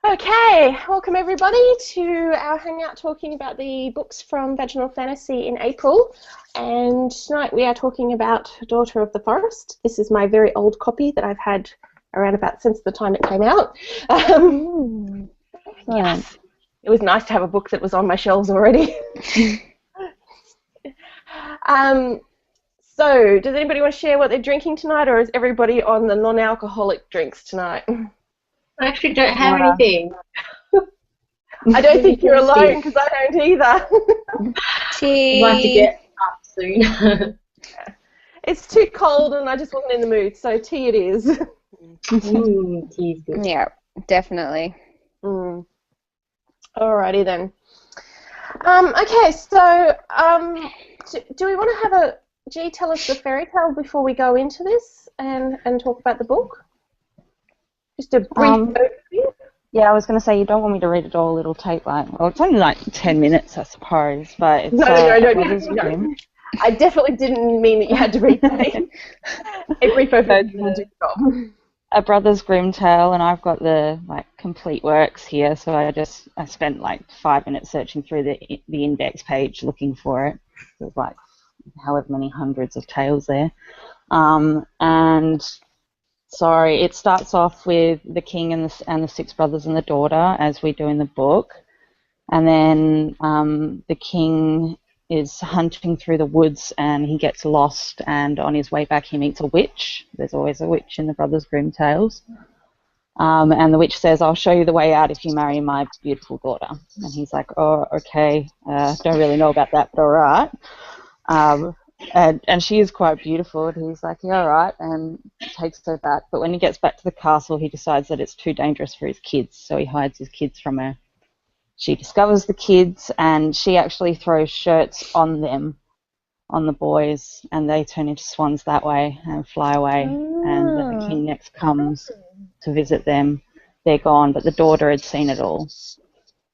Okay, welcome everybody to our hangout talking about the books from Vaginal Fantasy in April. And tonight we are talking about Daughter of the Forest. This is my very old copy that I've had around about since the time it came out. Yes, it was nice to have a book that was on my shelves already. So, does anybody want to share what they're drinking tonight, or is everybody on the non-alcoholic drinks tonight? I actually don't have anything. I don't think you're alone, because I don't either. I'd like to get up soon. It's too cold and I just wasn't in the mood, so tea it is. Tea is good. Yeah, definitely. Alrighty then. Okay, so do we want to have a G tell us the fairy tale before we go into this and talk about the book? Just a brief overview. Yeah, I was going to say, you don't want me to read it all. It'll take well, it's only like 10 minutes, I suppose, but it's... No. I definitely didn't mean that you had to read that. A brief overview will do the job. A Brothers Grimm tale, and I've got the complete works here, so I spent like 5 minutes searching through the index page looking for it. There's like however many hundreds of tales there. And... Sorry, it starts off with the king and the six brothers and the daughter, as we do in the book. And then the king is hunting through the woods and he gets lost, and on his way back he meets a witch. There's always a witch in the Brothers Grimm tales. And the witch says, "I'll show you the way out if you marry my beautiful daughter." And he's like, "Oh, okay, don't really know about that, but all right." And she is quite beautiful, and he's like, "Yeah, all right," and takes her back. But when he gets back to the castle, he decides that it's too dangerous for his kids, so he hides his kids from her. She discovers the kids, and she actually throws shirts on them, on the boys, and they turn into swans that way and fly away. And when the king next comes to visit them, they're gone, but the daughter had seen it all.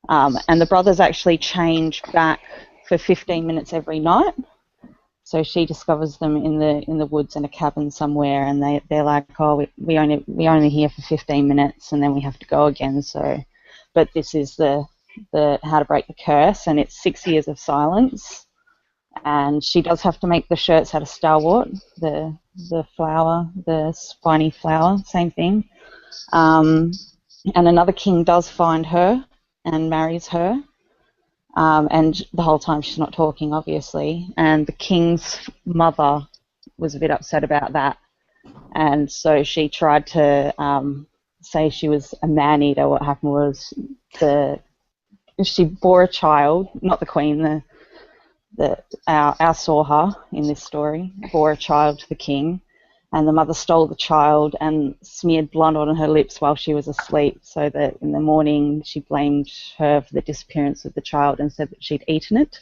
And the brothers actually change back for 15 minutes every night. So she discovers them in the woods in a cabin somewhere, and they're like, "Oh, we only here for 15 minutes, and then we have to go again." So, but this is the how to break the curse, and it's 6 years of silence. And she does have to make the shirts out of starwort, the flower, the spiny flower, same thing. And another king does find her and marries her. And the whole time she's not talking, obviously. And the king's mother was a bit upset about that. And so she tried to say she was a man-eater. What happened was she bore a child, not the queen, our Soha in this story, bore a child to the king. And the mother stole the child and smeared blood on her lips while she was asleep, so that in the morning she blamed her for the disappearance of the child and said that she'd eaten it.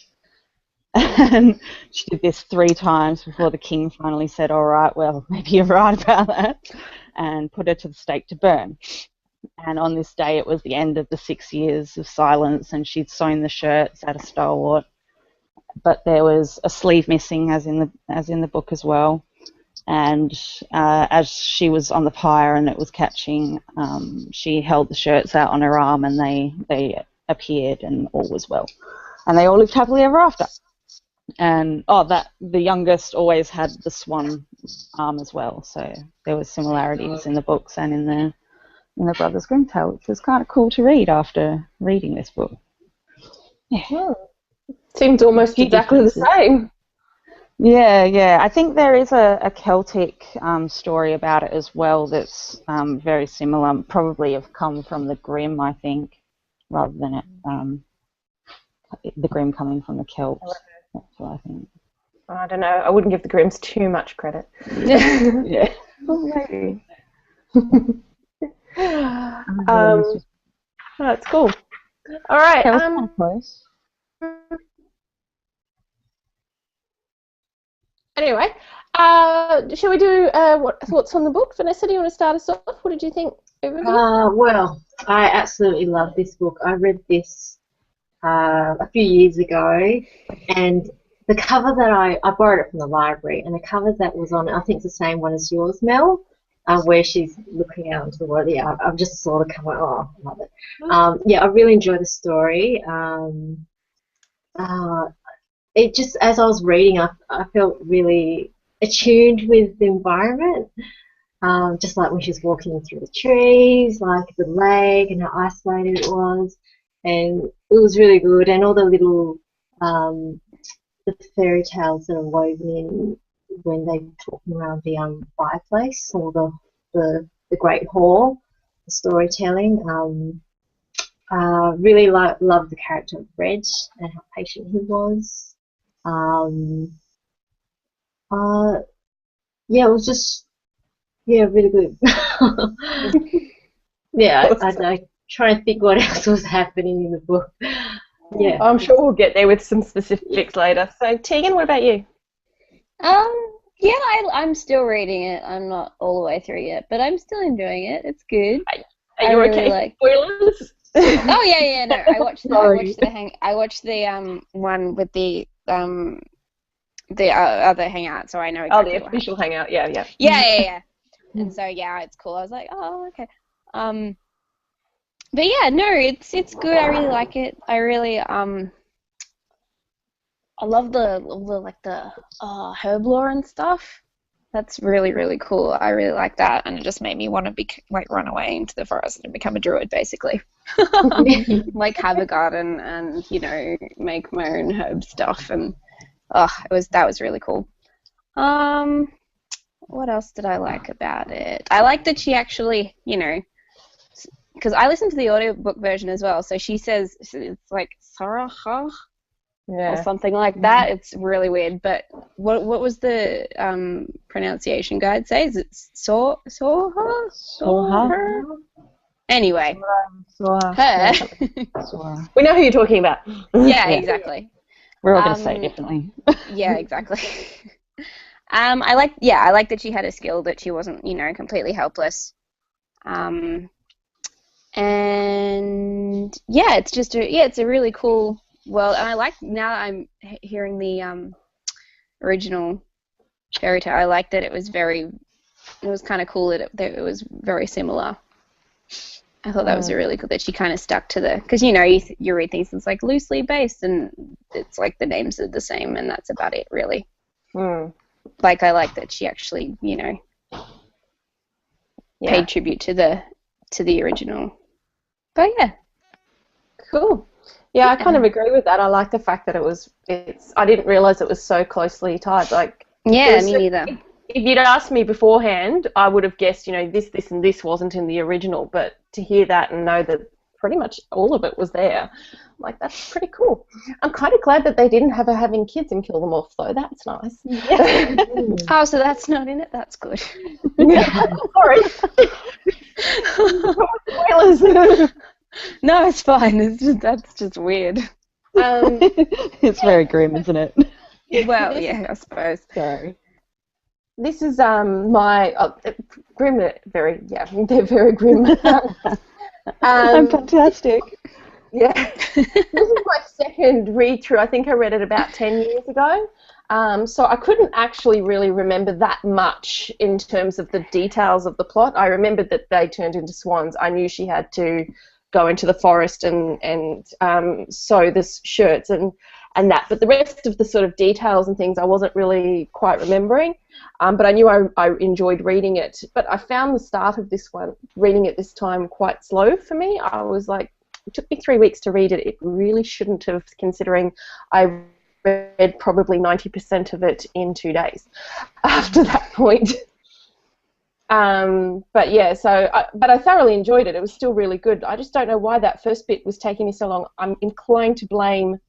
And she did this 3 times before the king finally said, "All right, well, maybe you're right about that," and put her to the stake to burn. And on this day it was the end of the 6 years of silence, and she'd sewn the shirts out of starwort, but there was a sleeve missing, as in the book as well. And as she was on the pyre and it was catching, she held the shirts out on her arm, and they appeared, and all was well. And they all lived happily ever after. And the youngest always had the swan arm as well, so there were similarities in the books and in the Brothers Grimm tale, which was kind of cool to read after reading this book. Yeah. Seems almost exactly the same. Yeah. I think there is a Celtic story about it as well that's very similar. Probably have come from the Grimm, I think, rather than the Grimm coming from the Celts. That's what I think. I don't know. I wouldn't give the Grimms too much credit. Yeah. Well, maybe. That's cool. All right. That was kind of close. Anyway, shall we do what thoughts on the book? Vanessa, do you want to start us off? What did you think? Well, I absolutely love this book. I read this a few years ago, and the cover that I borrowed it from the library, and the cover that was on it, I think it's the same one as yours, Mel. where she's looking out into the world. Yeah, I've just sort of come like, oh, I love it. Yeah, I really enjoy the story. Uh, it just, as I was reading, I felt really attuned with the environment. Just like when she was walking through the trees, like the lake, and how isolated it was, and it was really good. And all the little the fairy tales that are woven in when they're talking around the fireplace or the great hall, the storytelling. Really loved the character of Reg and how patient he was. Um, uh, yeah, it was just really good. Yeah, I try and think what else was happening in the book. Yeah, I'm sure we'll get there with some specifics later. So, Tegan, what about you? Yeah, I'm still reading it. I'm not all the way through yet, but I'm still enjoying it. It's good. Are you okay? Really spoilers? Oh yeah, no. I watched the one with the other hangout, so I know exactly. Oh, the official hangout. Yeah. Yeah. And so yeah, it's cool. I was like, oh okay. But yeah, no, it's good. I really like it. I really I love the herb lore and stuff. That's really, really cool. I really like that, and it just made me want to run away into the forest and become a druid, basically. Like have a garden and make my own herb stuff, and that was really cool. What else did I like about it? I like that she actually, because I listened to the audiobook version as well, so she says it's like Saraha. Yeah. Or something like that. It's really weird. But what was the pronunciation guide say? Is it Soha? Anyway, her. We know who you're talking about. Yeah, exactly. We're all going to say it differently. Yeah, exactly. I like that she had a skill, that she wasn't, completely helpless. And yeah, it's a really cool. Well, and I like, now that I'm hearing the original fairy tale, I like that it was kind of cool that it was very similar. I thought that was really cool that she kind of stuck to because you read things, it's like loosely based and it's like the names are the same and that's about it really. Like I like that she actually paid tribute to the original. But yeah, cool. Yeah, I kind of agree with that. I like the fact that I didn't realise it was so closely tied. Like, yeah, me neither. If you'd asked me beforehand, I would have guessed, this, and this wasn't in the original. But to hear that and know that pretty much all of it was there, like, that's pretty cool. I'm kind of glad that they didn't have her having kids and kill them off, though. That's nice. Yeah. Oh, so that's not in it? That's good. Sorry. Spoilers. No, it's fine. That's just weird. It's very grim, isn't it? Well, yeah, I suppose. Sorry. This is my grim. They're very grim. I'm fantastic. Yeah, this is my second read through. I think I read it about 10 years ago. So I couldn't actually really remember that much in terms of the details of the plot. I remembered that they turned into swans. I knew she had to go into the forest and sew the shirts and that. But the rest of the sort of details and things I wasn't really quite remembering. But I knew I enjoyed reading it. But I found the start of this one, reading it this time, quite slow for me. I was like, it took me 3 weeks to read it. It really shouldn't have, considering I read probably 90% of it in 2 days after that point. But yeah, but I thoroughly enjoyed it. It was still really good. I just don't know why that first bit was taking me so long. I'm inclined to blame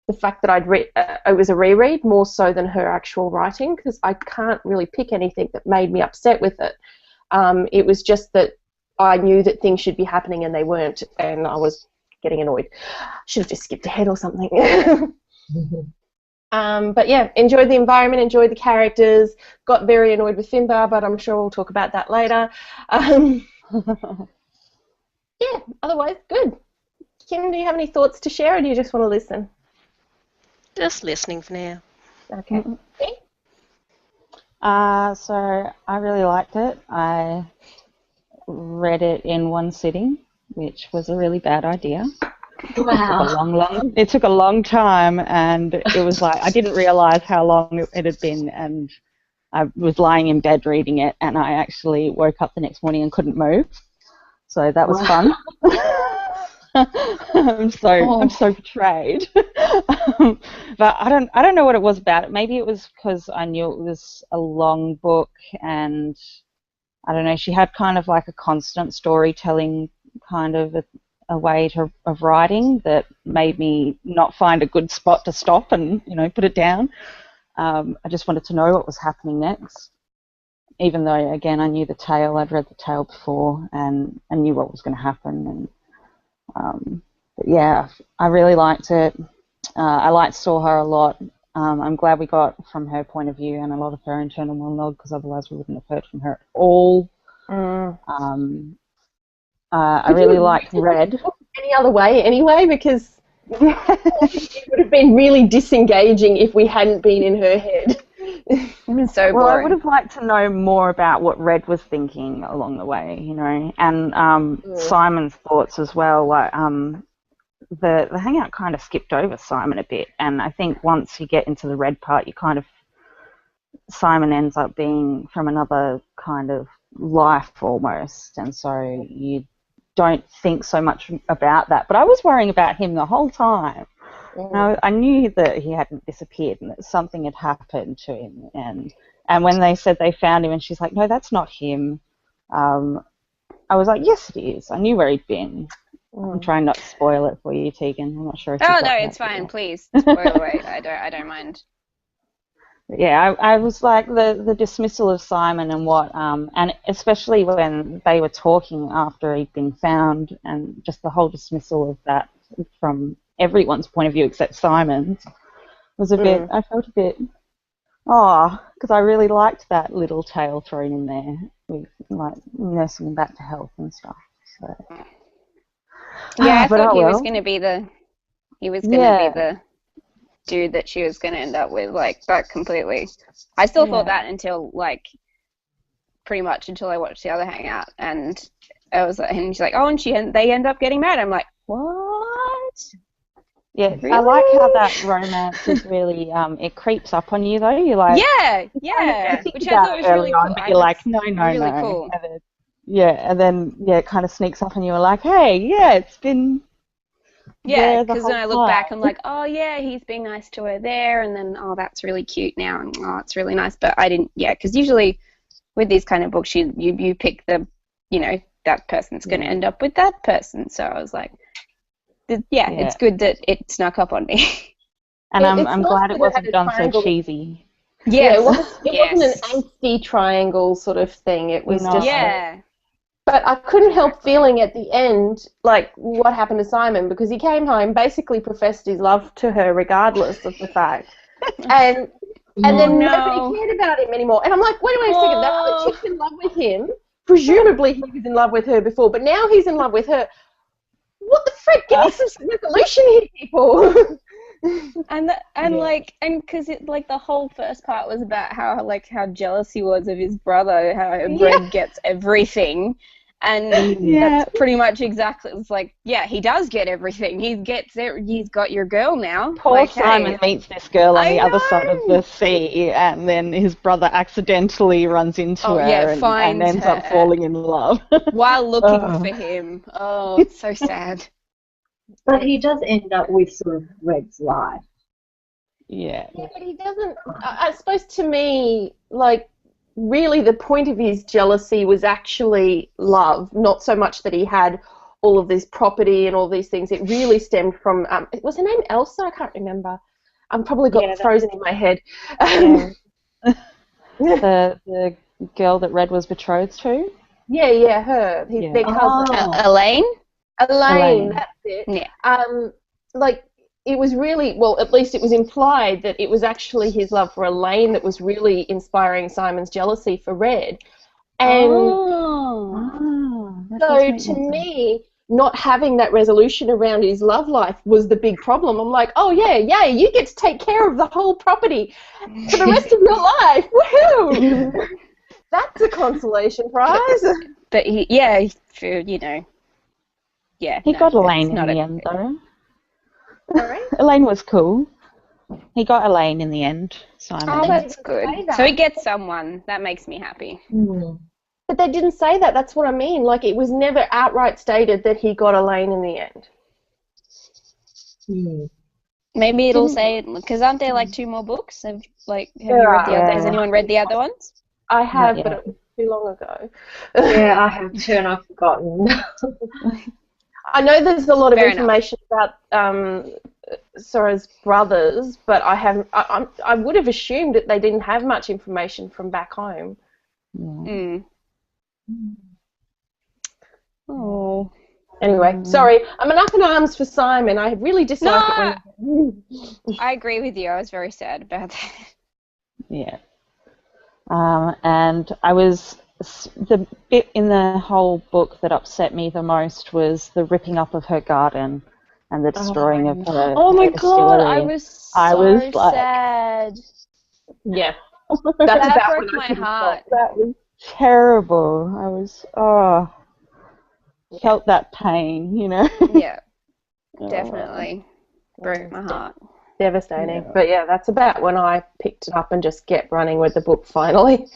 the fact that it was a reread more so than her actual writing, because I can't really pick anything that made me upset with it. It was just that I knew that things should be happening and they weren't, and I was getting annoyed. Should have just skipped ahead or something. But yeah, enjoyed the environment, enjoyed the characters, got very annoyed with Finbar, but I'm sure we'll talk about that later. Yeah, otherwise, good. Kim, do you have any thoughts to share, or do you just want to listen? Just listening for now. Okay. So I really liked it. I read it in one sitting, which was a really bad idea. Wow. It took a long time, and it was like I didn't realize how long it had been, and I was lying in bed reading it, and I actually woke up the next morning and couldn't move. So that was fun. I'm so betrayed. But I don't know what it was about it. Maybe it was because I knew it was a long book, and I don't know. She had kind of like a constant storytelling kind of a way of writing that made me not find a good spot to stop and put it down. I just wanted to know what was happening next, even though again I knew the tale. I'd read the tale before and knew what was going to happen. And but yeah, I really liked it. I liked Saw Her a lot. I'm glad we got from her point of view and a lot of her internal monologue, because otherwise we wouldn't have heard from her at all. I really liked Red. Any other way anyway, because it would have been really disengaging if we hadn't been in her head. It's been so boring. Well, I would have liked to know more about what Red was thinking along the way, and Simon's thoughts as well. Like, the hangout kind of skipped over Simon a bit, and I think once you get into the Red part, Simon ends up being from another kind of life almost, and so you don't think so much about that. But I was worrying about him the whole time. I knew that he hadn't disappeared and that something had happened to him. And when they said they found him and she's like, no, that's not him, I was like, yes, it is. I knew where he'd been. I'm trying not to spoil it for you, Tegan. I'm not sure if you got no, that it's fine. yet. Please spoil away. I don't mind. Yeah, I was like the dismissal of Simon and and especially when they were talking after he'd been found, and just the whole dismissal of that from everyone's point of view except Simon's was a bit. I felt a bit, because I really liked that little tale thrown in there with like nursing him back to health and stuff. So yeah, I but thought he was well. going to be the dude that she was going to end up with, like, that completely. I still thought that until, like, pretty much until I watched the other Hangout, and I was, and she's like, oh, and they end up getting married. I'm like, what? Yeah, really? I like how that romance is really, it creeps up on you though. You're like, yeah, which I thought was really cool. But you're like, no, really cool. And then it kind of sneaks up and you're like, hey, it's been. Yeah, because when I look back, I'm like, oh yeah, he's being nice to her there, and then that's really cute now, and it's really nice. But I didn't, because usually with these kind of books, you pick that person's going to end up with that person. So I was like, it's good that it snuck up on me. And I'm glad it wasn't done so cheesy. Yes. Yeah, it wasn't an angsty triangle sort of thing. It was just But I couldn't help feeling at the end, like, what happened to Simon, because he came home, basically professed his love to her regardless of the fact. And then nobody cared about him anymore. And I'm like, wait a second, that other chick's in love with him. Presumably he was in love with her before, but now he's in love with her. What the frick? Give me some resolution here, people. And because the whole first part was about how jealous he was of his brother, how Red gets everything, and that's pretty much exactly. It's like, he does get everything. He's got your girl now. Poor Simon meets this girl on the other side of the sea, and then his brother accidentally runs into her and ends up falling in love while looking for him. Oh, it's so sad. But he does end up with sort of Red's life. Yeah, but he doesn't. I suppose to me, like, really the point of his jealousy was actually love, not so much that he had all of this property and all these things. It really stemmed from, was her name Elsa? I can't remember. I'm probably got frozen in my head. The girl that Red was betrothed to? Yeah, her. Their cousin. Elaine, that's it. Yeah. It was really, well, at least it was implied that it was actually his love for Elaine that was really inspiring Simon's jealousy for Red. And so to me, not having that resolution around his love life was the big problem. I'm like, oh yeah, yay, you get to take care of the whole property for the rest of your life. Woohoo! That's a consolation prize. But he, for, He got Elaine it's in not the end, though. Sorry? Elaine was cool. He got Elaine in the end, Simon. Oh, that's good. Say that. So he gets someone. That makes me happy. Mm. But they didn't say that. That's what I mean. Like, it was never outright stated that he got Elaine in the end. Mm. Maybe it'll say, because aren't there like 2 more books? Have you read the There other? are. Has anyone read the other ones? I have, Not but yet. it was too long ago. Yeah, I have too, and I've forgotten. I know there's a lot of Fair enough. information about Sora's brothers, but I would have assumed that they didn't have much information from back home. Yeah. Oh. Anyway, sorry, I'm up in arms for Simon. I really dislike it when. I agree with you. I was very sad about that. Yeah. And the bit in the whole book that upset me the most was the ripping up of her garden and the destroying of her. Oh my her god, I distillery. was so I was like- sad. Yeah, That about broke when I my couldn't heart. stop. That was terrible. I was felt that pain, Yeah, Oh. definitely broke my heart. Devastating. Yeah. But yeah, that's about when I picked it up and just kept running with the book finally.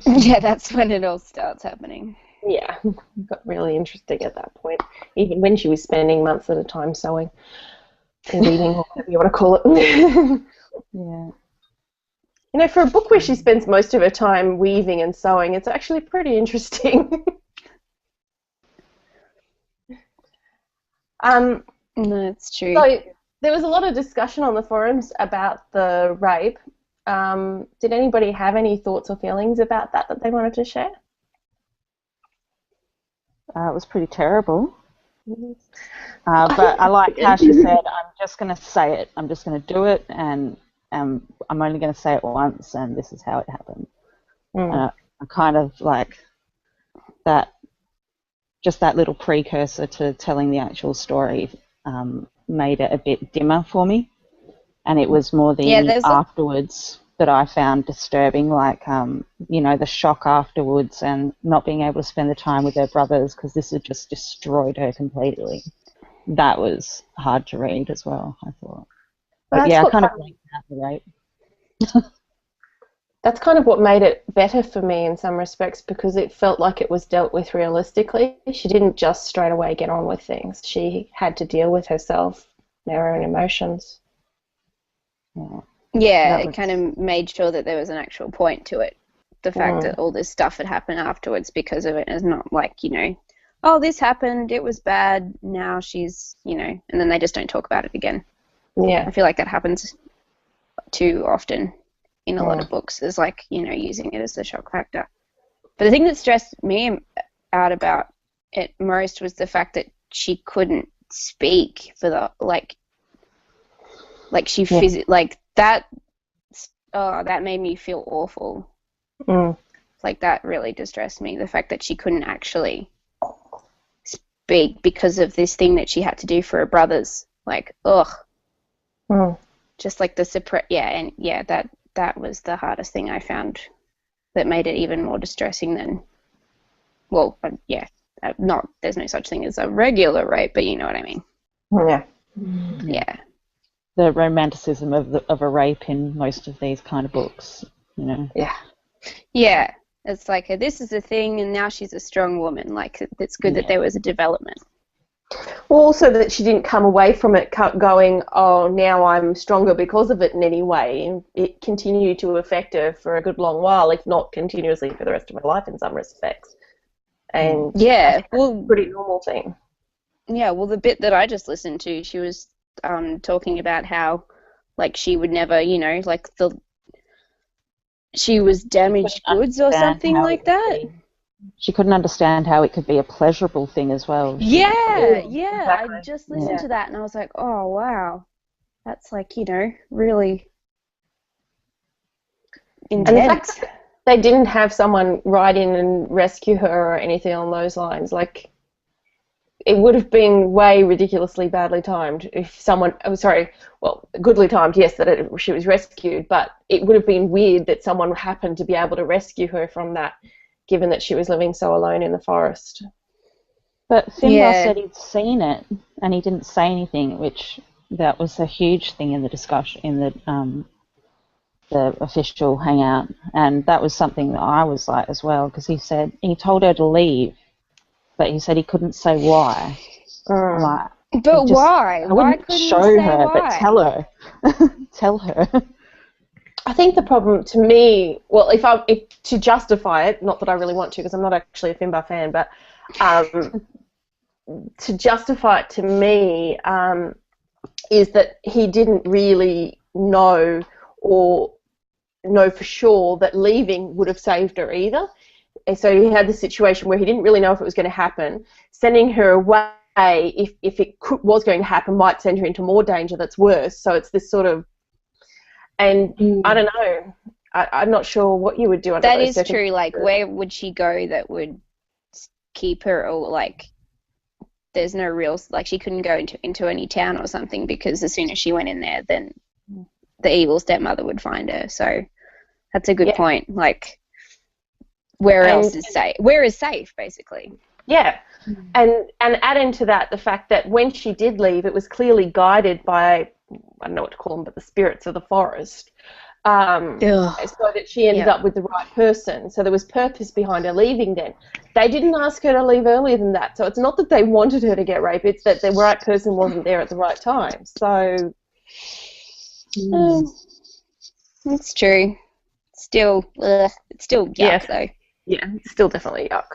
Yeah, that's when it all starts happening. Yeah, it got really interesting at that point, even when she was spending months at a time sewing or reading, or whatever you want to call it. Yeah. You know, for a book where she spends most of her time weaving and sewing, it's actually pretty interesting. No, it's true. So there was a lot of discussion on the forums about the rape. Did anybody have any thoughts or feelings about that they wanted to share? It was pretty terrible. But I like how she said, I'm just going to say it. I'm just going to do it, and I'm only going to say it once, and this is how it happened. I kind of like that, just that little precursor to telling the actual story made it a bit dimmer for me. And it was more the afterwards that I found disturbing, like, the shock afterwards and not being able to spend the time with her brothers because this had just destroyed her completely. That was hard to read as well, I thought. But yeah, I kind of blanked out the rape. That's kind of what made it better for me in some respects, because it felt like it was dealt with realistically. She didn't just straight away get on with things. She had to deal with herself and her own emotions. Yeah, it kind of made sure that there was an actual point to it. The fact that all this stuff had happened afterwards because of it is not like, oh, this happened, it was bad, now she's, and then they just don't talk about it again. Yeah. I feel like that happens too often in a lot of books, is like, using it as the shock factor. But the thing that stressed me out about it most was the fact that she couldn't speak for the, like she that made me feel awful. Like, that really distressed me, the fact that she couldn't actually speak because of this thing that she had to do for her brothers. Like, just like the that was the hardest thing I found, that made it even more distressing than, there's no such thing as a regular rape, but you know what I mean. Yeah. The romanticism of a rape in most of these kind of books, Yeah, it's like, this is a thing and now she's a strong woman. Like, it's good that there was a development. Well, also that she didn't come away from it going, oh, now I'm stronger because of it in any way. It continued to affect her for a good long while, if not continuously for the rest of her life in some respects. And yeah, well, a pretty normal thing. Yeah, well, the bit that I just listened to, she was talking about how, like, she would never, she was damaged goods or something like that. She couldn't understand how it could be a pleasurable thing as well. Yeah, Exactly. I just listened to that and I was like, oh, wow. That's like, really intense. And the fact that they didn't have someone ride in and rescue her or anything along those lines, like, it would have been way ridiculously badly timed if someone, goodly timed, yes, that she was rescued, but it would have been weird that someone happened to be able to rescue her from that, given that she was living so alone in the forest. But Finbar said he'd seen it and he didn't say anything, which that was a huge thing in the discussion, in the official hangout, and that was something that I was like as well, because he said he told her to leave, but he said he couldn't say why. Like, but why? I wouldn't show her, but tell her. Tell her. I think the problem to me, well, if to justify it, not that I really want to, because I'm not actually a Finbar fan, but to justify it to me is that he didn't really know or know for sure that leaving would have saved her either. And so he had the situation where he didn't really know if it was going to happen. Sending her away, if it was going to happen, might send her into more danger that's worse. So it's this sort of, and I don't know, I'm not sure what you would do under those circumstances. That is true. Like, where would she go that would keep her, or like, there's no real, like, she couldn't go into any town or something, because as soon as she went in there, then the evil stepmother would find her. So that's a good point. Like, where else is safe? Where is safe, basically? Yeah, and add into that the fact that when she did leave, it was clearly guided by, I don't know what to call them, but the spirits of the forest, so that she ended up with the right person. So there was purpose behind her leaving then. They didn't ask her to leave earlier than that, so it's not that they wanted her to get raped, it's that the right person wasn't there at the right time. So it's true. Still, it's still yuck, though. Yeah, it's still definitely yuck.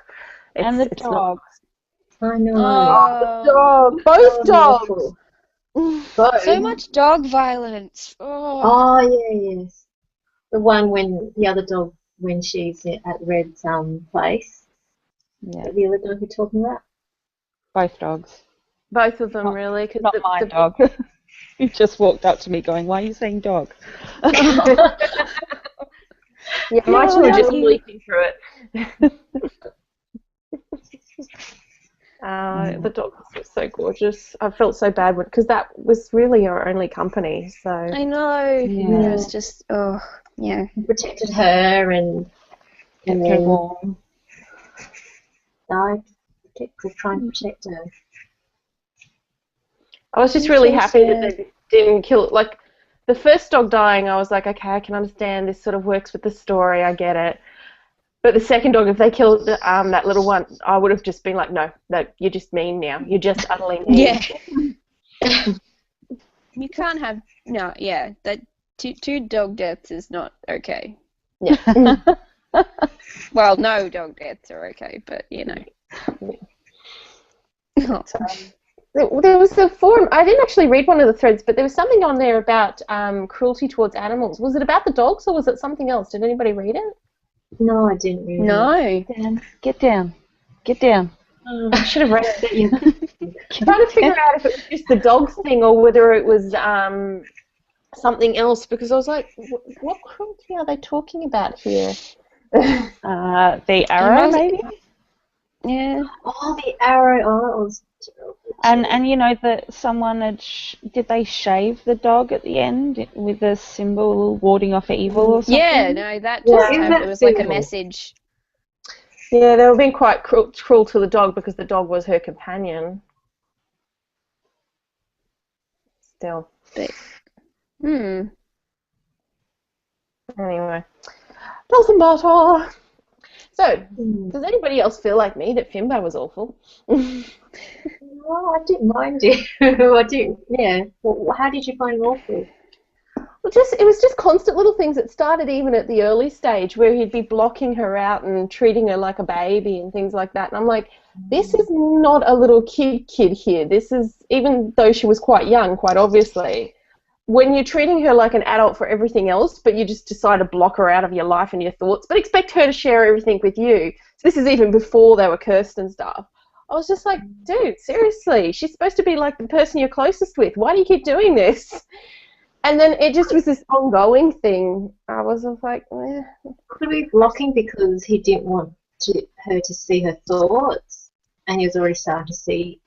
And the dogs. I know. Oh, the dog. Both dogs. So much dog violence. Yes. The one the other dog when she's at Red's place. Yeah. The other dog you're talking about? Both dogs. Both of them, really. Cause not my dog. He just walked up to me going, "Why are you saying dog?" Yeah, my two are just leaping through it. The dogs were so gorgeous. I felt so bad because that was really our only company. So I know. It was just protected her and kept her warm. No, try and protect her. I was just really happy that they didn't kill it. Like, the first dog dying, I was like, okay, I can understand. This sort of works with the story. I get it. But the second dog, if they killed that little one, I would have just been like, no, you're just mean now. You're just utterly mean. Yeah. You can't have that two dog deaths is not okay. Yeah. Well, no dog deaths are okay, but you know. There was a forum. I didn't actually read one of the threads, but there was something on there about cruelty towards animals. Was it about the dogs or was it something else? Did anybody read it? No, I didn't read it. No. Get down. I should have read it. Trying to figure out if it was just the dogs thing or whether it was something else, because I was like, what cruelty are they talking about here? The arrow, maybe? Yeah. Oh, the arrow. Oh, it was terrible. And you know that someone had did they shave the dog at the end with a symbol warding off evil or something? Yeah, no, that just it was like a message. Yeah, they were being quite cruel to the dog because the dog was her companion. Still. But, Anyway. Doesn't matter. So, does anybody else feel like me that Finbar was awful? Well, I didn't mind it. I didn't. Yeah. Well, how did you find it awful? Well, it was just constant little things. It started even at the early stage where he'd be blocking her out and treating her like a baby and things like that. And I'm like, this is not a little kid here. This is, even though she was quite young, quite obviously, when you're treating her like an adult for everything else, but you just decide to block her out of your life and your thoughts, but expect her to share everything with you. So this is even before they were cursed and stuff. I was just like, dude, seriously, she's supposed to be like the person you're closest with. Why do you keep doing this? And then it just was this ongoing thing. I was like, eh. Could be blocking because he didn't want her to see her thoughts, and he was already starting to see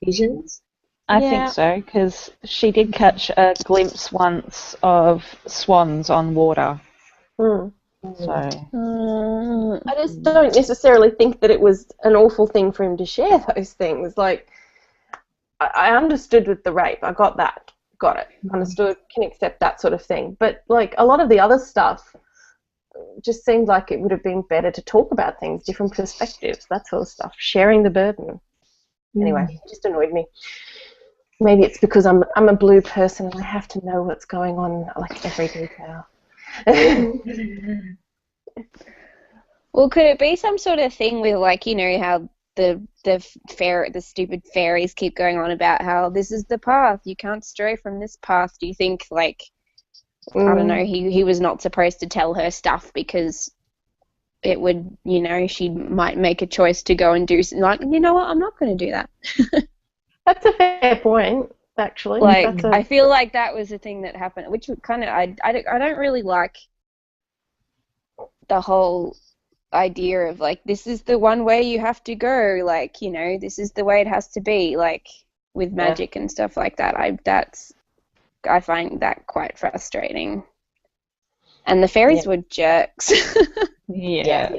visions? I Yeah. think so, because she did catch a glimpse once of swans on water. Mm. So I just don't necessarily think that it was an awful thing for him to share those things. Like, I understood with the rape. I got that. Got it. Understood. Can accept that sort of thing. But, like, a lot of the other stuff just seemed like it would have been better to talk about things, different perspectives, that sort of stuff. Sharing the burden. Anyway, it just annoyed me. Maybe it's because I'm a blue person and I have to know what's going on, like, every detail. Well, could it be some sort of thing with, like, you know, how the stupid fairies keep going on about how this is the path, you can't stray from this path? Do you think, like, I don't know, he was not supposed to tell her stuff because it would, you know, she might make a choice to go and do something, like, you know what, I'm not going to do that. That's a fair point, actually. Like, I feel like that was a thing that happened, which kind of, I don't really like the whole idea of, like, this is the one way you have to go, like, you know, this is the way it has to be, like, with magic and stuff like that. I find that quite frustrating. And the fairies were jerks. yeah.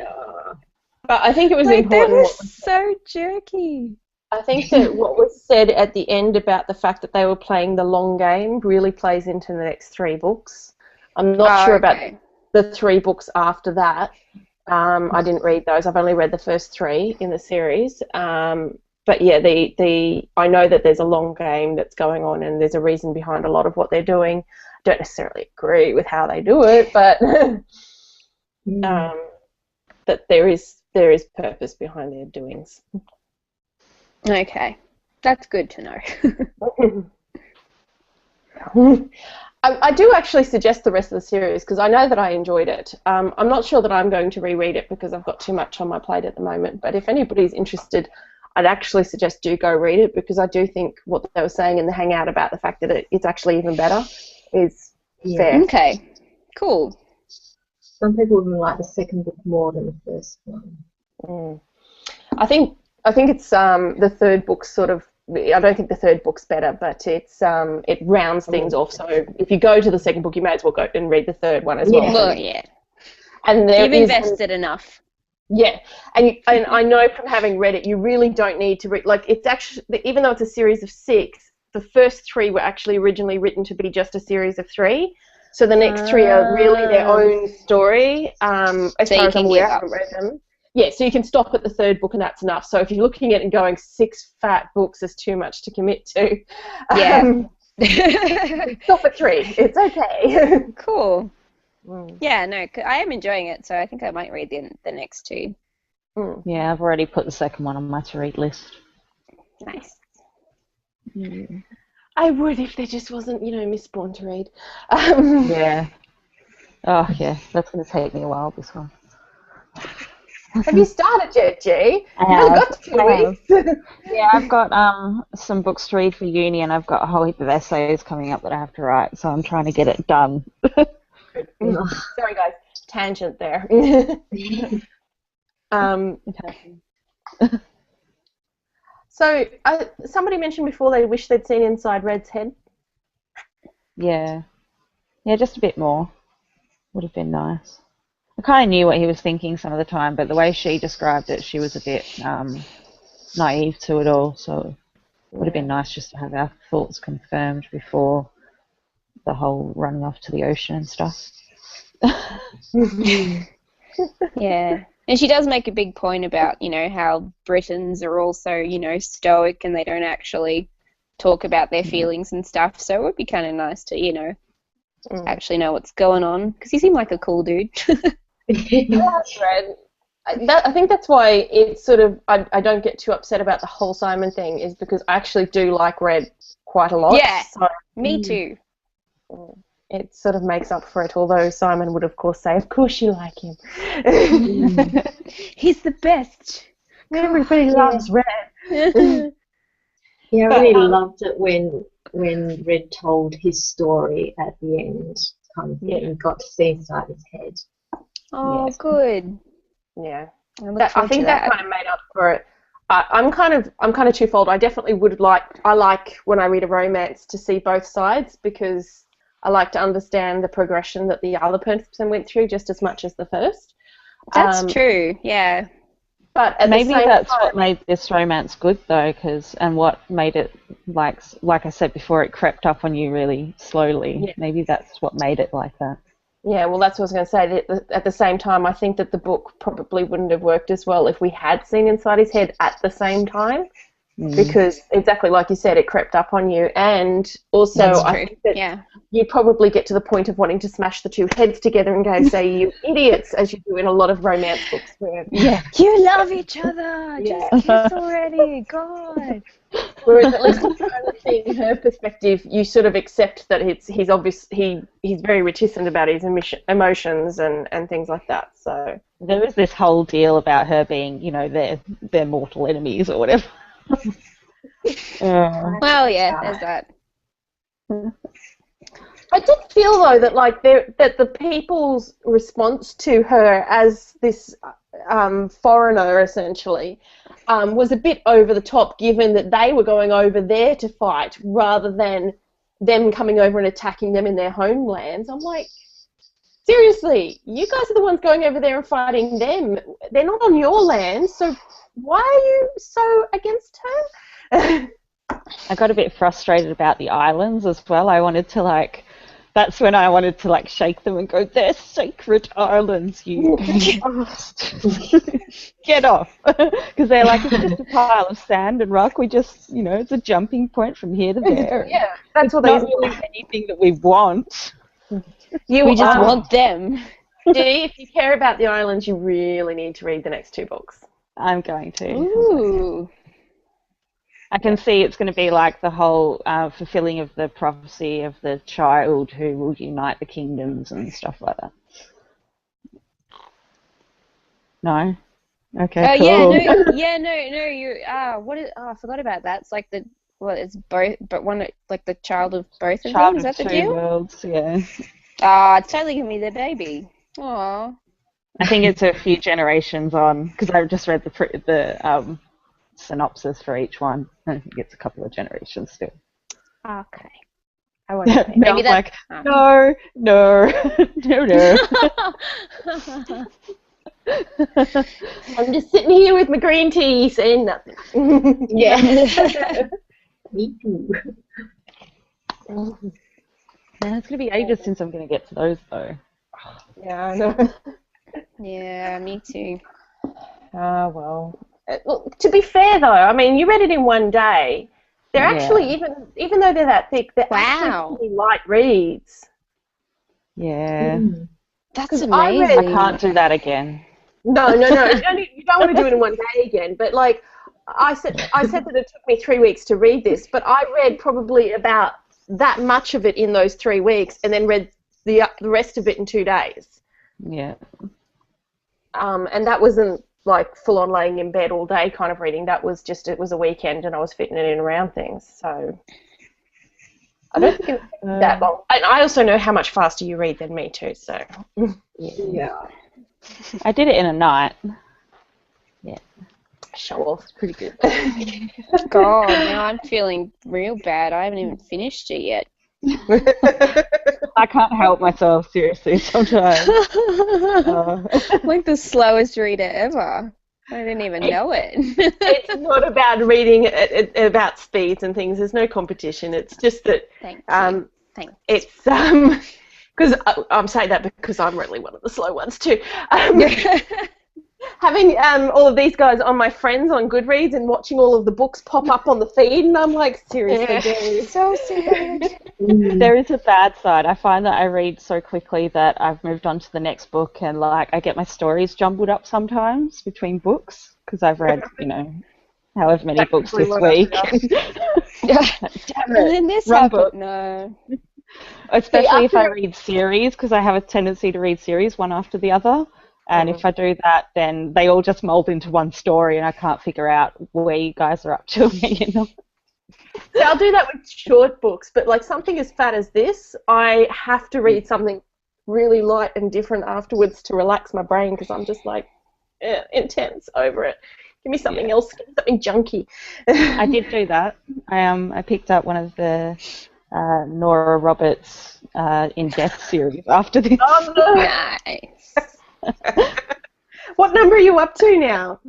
But I think it was like, important. They were so jerky. I think that what was said at the end about the fact that they were playing the long game really plays into the next 3 books. I'm not sure about the 3 books after that. I didn't read those. I've only read the first 3 in the series. But yeah, I know that there's a long game that's going on, and there's a reason behind a lot of what they're doing. I don't necessarily agree with how they do it, but that there is purpose behind their doings. Okay, that's good to know. I do actually suggest the rest of the series because I know that I enjoyed it. I'm not sure that I'm going to reread it because I've got too much on my plate at the moment, but if anybody's interested, I'd actually suggest do go read it because I do think what they were saying in the Hangout about the fact that it's actually even better is fair. Okay, cool. Some people even like the second book more than the first one. I think it's the third book sort of. I don't think the third book's better, but it rounds things off. So if you go to the second book, you may as well go and read the third one as well. Well, yeah. And you've invested enough. Yeah, and I know from having read it, you really don't need to read. Like, it's actually, even though it's a series of 6, the first 3 were actually originally written to be just a series of 3. So the next 3 are really their own story. As far as I'm aware, I haven't read them. Yeah, so you can stop at the third book and that's enough. So if you're looking at it and going 6 fat books is too much to commit to, stop at 3. It's okay. Cool. Yeah, no, I am enjoying it, so I think I might read the next 2. Yeah, I've already put the second one on my to-read list. Nice. I would if there just wasn't, Mistborn to read. Yeah. Oh, yeah, that's going to take me a while, this one. Have you started yet, G? I have. Got 2 weeks. Yeah, I've got some books to read for uni, and I've got a whole heap of essays coming up that I have to write, so I'm trying to get it done. Sorry, guys. Tangent there. So, somebody mentioned before they wish they'd seen inside Red's head. Yeah. Yeah, just a bit more. Would have been nice. I kind of knew what he was thinking some of the time, but the way she described it, she was a bit naive to it all, so it would have been nice just to have our thoughts confirmed before the whole running off to the ocean and stuff. Yeah. And she does make a big point about, how Britons are also, stoic and they don't actually talk about their feelings and stuff. So it would be kind of nice to, actually know what's going on. Because he seemed like a cool dude. I think that's why it's sort of, I don't get too upset about the whole Simon thing, is because I actually do like Red quite a lot. Yeah, so, me too. It sort of makes up for it, although Simon would, of course, say, of course you like him. He's the best. Everybody loves Red. Yeah, I really loved it when Red told his story at the end, kind of thing. Got to see inside his head. Oh, good. Yeah. I think that kind of made up for it. I'm kind of twofold. I definitely I like when I read a romance to see both sides, because I like to understand the progression that the other person went through just as much as the first. That's true, yeah. But at Maybe the same that's time, what made this romance good, though, and what made it, like I said before, it crept up on you really slowly. Yeah. Maybe that's what made it like that. Yeah, well, that's what I was going to say. At the same time, I think that the book probably wouldn't have worked as well if we had seen inside his head at the same time, because exactly like you said, it crept up on you, and also That's I true. think that Yeah. you probably get to the point of wanting to smash the two heads together and go, say, you idiots, as you do in a lot of romance books. Where, You love each other. Yeah. Just kiss already. God. whereas at least seeing her perspective, you sort of accept that he's very reticent about his emotions and things like that. So There was this whole deal about her being, their mortal enemies or whatever. Well, yeah, there's that. I did feel though that the people's response to her as this foreigner essentially was a bit over the top, given that they were going over there to fight rather than them coming over and attacking them in their homelands. I'm like, seriously, you guys are the ones going over there and fighting them. They're not on your land, so why are you so against her? I got a bit frustrated about the islands as well. That's when I wanted to shake them and go, they're sacred islands, you get off. Because they're like, it's just a pile of sand and rock. We just, it's a jumping point from here to there. Yeah, that's what Not really anything that we want. We just want them. If you care about the islands, you really need to read the next two books. I'm going to. Ooh. I can see it's going to be like the whole fulfilling of the prophecy of the child who will unite the kingdoms and stuff like that. No? Okay, cool. I forgot about that. It's like it's both, but one, like the child of both of Child them. Is of that the two deal? worlds, yeah. It's totally gonna be their baby. Aw. I think it's a few generations on, because I've just read the synopsis for each one. I think it's a couple of generations still. Okay. I won't say. Maybe that. No. I'm just sitting here with my green tea saying nothing. Yeah. Me too. Man, it's going to be ages since I'm going to get to those, though. Yeah, I know. Yeah, me too. Well, to be fair, though, I mean, you read it in one day. They're actually, even though they're that thick, they're actually pretty light reads. Yeah. That's amazing. I can't do that again. No. You don't want to do it in one day again. But like I said that it took me 3 weeks to read this, but I read probably about that much of it in those 3 weeks, and then read the rest of it in 2 days. Yeah. And that wasn't like full on laying in bed all day kind of reading. That was just, it was a weekend and I was fitting it in around things. So I don't think it was that long. And I also know how much faster you read than me too. So Yeah. I did it in a night. Yeah. Show off. It's pretty good. God, now I'm feeling real bad. I haven't even finished it yet. I can't help myself, seriously, sometimes. Like the slowest reader ever. I didn't even know it. It's not about reading about speeds and things. There's no competition. It's just that Thanks. it's because I'm saying that because I'm really one of the slow ones too. Having all of these guys on my friends on Goodreads and watching all of the books pop up on the feed, and I'm like, seriously, so sad. There is a bad side. I find that I read so quickly that I've moved on to the next book, and like I get my stories jumbled up sometimes between books because I've read, however many books this week. And then this happened. No. Especially if I read series, because I have a tendency to read series one after the other. And if I do that, then they all just mold into one story, and I can't figure out where you guys are up to. So I'll do that with short books, but like something as fat as this, I have to read something really light and different afterwards to relax my brain because I'm just like intense over it. Give me something else, give me something junky. I did do that. I picked up one of the Nora Roberts In Death series after this. Oh, no. Nice. What number are you up to now?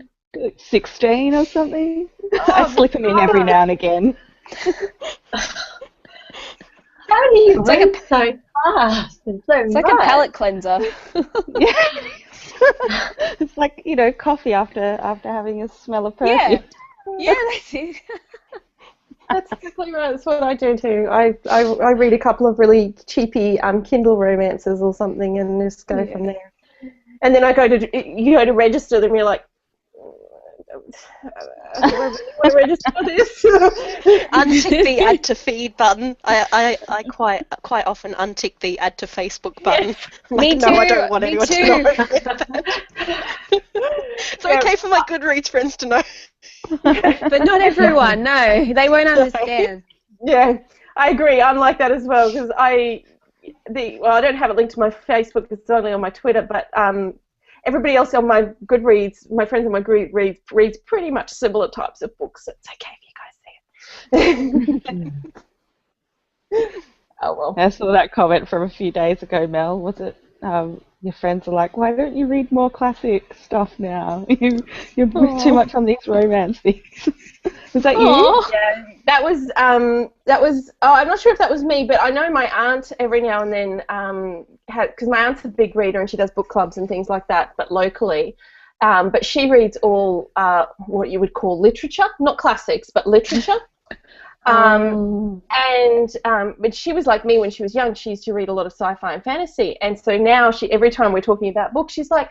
16 or something. Oh, I slip them in every now and again. How do you It's like read so fast and so It's like much? a palate cleanser. Yeah. It's like, coffee after having a smell of perfume. Yeah. Yeah, that's it. That's exactly right. That's what I do too. I read a couple of really cheapy Kindle romances or something and just go from there. And then you go to register them, you're like, do I really want to register this? Untick the add to feed button. I quite often untick the add to Facebook button. Me No, too. I don't want Me anyone too. to know. It's okay for my Goodreads friends to know. But not everyone. No, they won't understand. Yeah, I agree. I'm like that as well because I don't have it linked to my Facebook. It's only on my Twitter, but everybody else on my Goodreads, my friends on my Goodreads, reads pretty much similar types of books. So it's okay if you guys see it. Oh well. I saw that comment from a few days ago, Mel. Was it your friends are like, why don't you read more classic stuff now? You're too much on these romance things. Was that you? Yeah, that was. Oh, I'm not sure if that was me, but I know my aunt every now and then because my aunt's a big reader and she does book clubs and things like that, but locally. But she reads all what you would call literature, not classics, but literature. But she was like me when she was young. She used to read a lot of sci-fi and fantasy, and so now every time we're talking about books, she's like,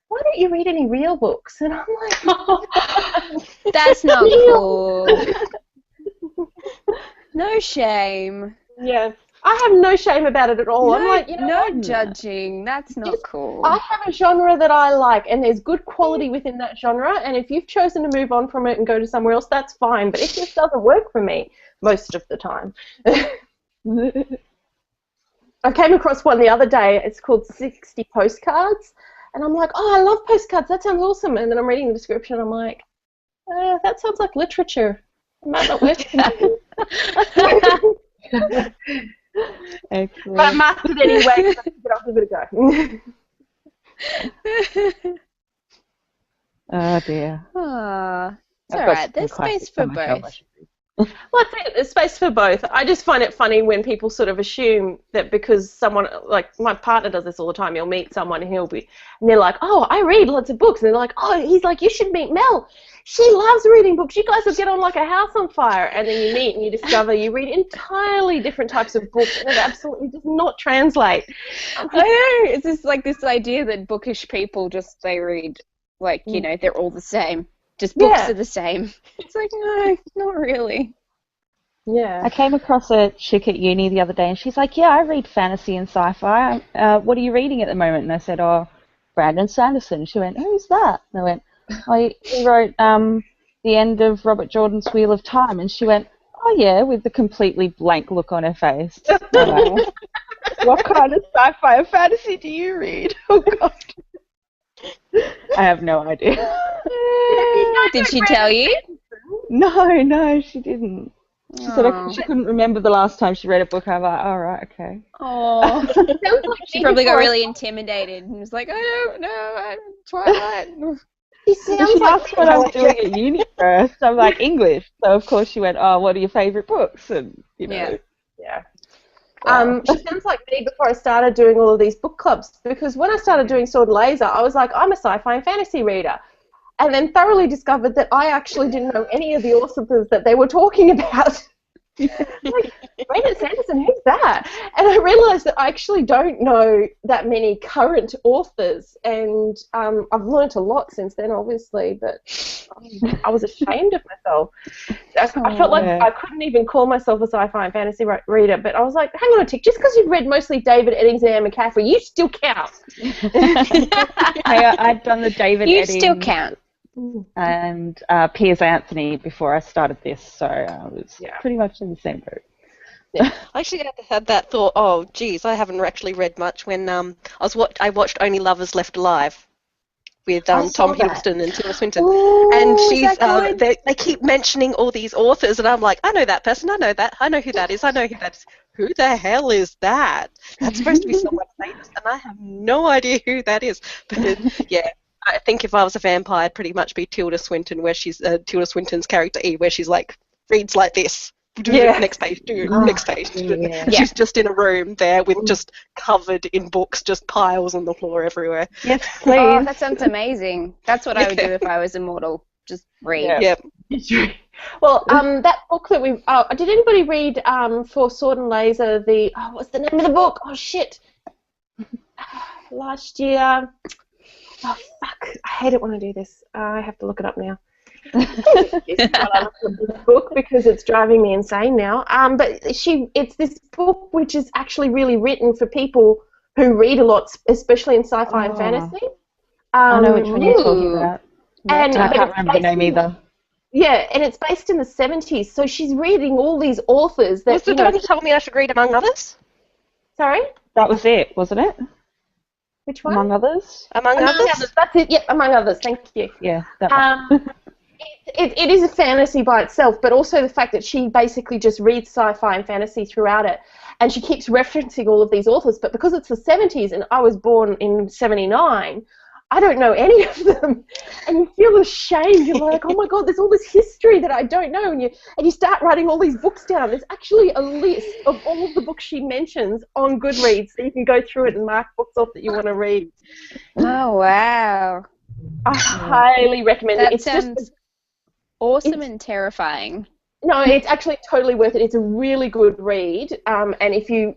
"Why don't you read any real books?" And I'm like, That's not cool. No shame. Yeah, I have no shame about it at all. No, I'm like, no judging. That's not cool. I have a genre that I like, and there's good quality within that genre, and if you've chosen to move on from it and go to somewhere else, that's fine, but it just doesn't work for me most of the time. I came across one the other day. It's called 60 Postcards, and I'm like, oh, I love postcards. That sounds awesome. And then I'm reading the description, and I'm like, that sounds like literature. It might not work for me. Excellent. But I marked it anyway, so I'll give it a go. Oh dear. It's I've all got right. There's some classics space for on my shelf I both. should read. Well, that's it. There's space for both. I just find it funny when people sort of assume that because someone, like my partner does this all the time, he'll meet someone and and they're like, oh, I read lots of books. And they're like, oh, he's like, you should meet Mel. She loves reading books. You guys will get on like a house on fire. And then you meet and you discover you read entirely different types of books and it absolutely does not translate. I know. It's just like this idea that bookish people they read, like, they're all the same. Just books are the same. It's like, no, not really. Yeah. I came across a chick at uni the other day, and she's like, yeah, I read fantasy and sci-fi. What are you reading at the moment? And I said, oh, Brandon Sanderson. She went, who's that? And I went, oh, he wrote the end of Robert Jordan's Wheel of Time. And she went, oh, yeah, with the completely blank look on her face. Like, what kind of sci-fi and fantasy do you read? Oh, God. I have no idea. Did she tell you? No, she didn't. She said she couldn't remember the last time she read a book. I'm like, all right, okay. Oh, she probably got really intimidated and was like, I don't know, I'm Twilight. She asked what I was doing at uni first. I'm like, English. So, of course, she went, oh, what are your favourite books? And, Yeah. She sounds like me before I started doing all of these book clubs, because when I started doing Sword and Laser, I was like, I'm a sci-fi and fantasy reader. And then thoroughly discovered that I actually didn't know any of the authors that they were talking about. Like, Brandon Sanderson, who's that? And I realised that I actually don't know that many current authors, and I've learnt a lot since then, obviously, but I was ashamed of myself. I felt like I couldn't even call myself a sci-fi and fantasy reader, but I was like, hang on a tick, just because you've read mostly David Eddings and Anne McCaffrey, you still count. I'd done the David Eddings. You still count. And Piers Anthony before I started this, so I was pretty much in the same boat. I actually had that thought, oh, geez, I haven't actually read much when I watched Only Lovers Left Alive. with I saw Tom that. Hiddleston and Tilda Swinton. Ooh, And is she's that good? they keep mentioning all these authors, and I'm like, I know that person, I know that, I know who that is, I know who that is. Who the hell is that? That's supposed to be someone famous, and I have no idea who that is. But yeah, I think if I was a vampire, I'd pretty much be Tilda Swinton, where she's Tilda Swinton's character E, where she's like reads like this. Yeah. Next page, Oh, next page. yeah. She's just in a room there with just covered in books, just piles on the floor everywhere. Yes, Oh, please. that sounds amazing. That's what I would do if I was immortal. Just read. Yeah. Yeah. Well, that book that we did anybody read for Sword and Laser what's the name of the book? Oh shit! Last year. Oh fuck! I hate it when I do this. I have to look it up now. This book because it's driving me insane now. But it's this book which is actually really written for people who read a lot, especially in sci-fi and fantasy. I know which one you're talking about. And I but can't it's remember the based name in- either. Yeah, and it's based in the 70s, so she's reading all these authors that Was it the one you told me I should read among others? Sorry, That was it, wasn't it? which one? Among others? Among others? That's it. Yep, among others. Thank you. Yeah, that one. It is a fantasy by itself, but also the fact that she basically just reads sci-fi and fantasy throughout it, and she keeps referencing all of these authors. But because it's the 70s and I was born in 79, I don't know any of them, and you feel ashamed. You're like, oh my god, there's all this history that I don't know, and you start writing all these books down. There's actually a list of all of the books she mentions on Goodreads, so you can go through it and mark books off that you want to read. Oh, wow. I highly recommend it. That It's sounds just awesome and terrifying. no, it's actually totally worth it. It's a really good read, and if you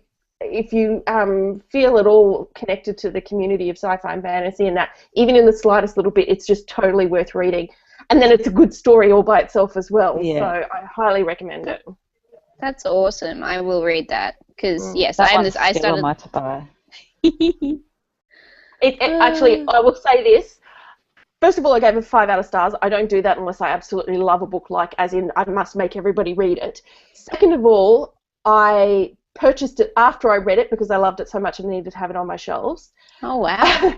feel at all connected to the community of sci-fi and fantasy, and that even in the slightest little bit, it's just totally worth reading. And then it's a good story all by itself as well. Yeah. So I highly recommend it. That's awesome. I will read that because yes, That I am one's this. I still on started. my to buy. Actually, I will say this. First of all, I gave it 5 out of stars. I don't do that unless I absolutely love a book, like as in I must make everybody read it. Second of all, I purchased it after I read it because I loved it so much and needed to have it on my shelves. Oh wow.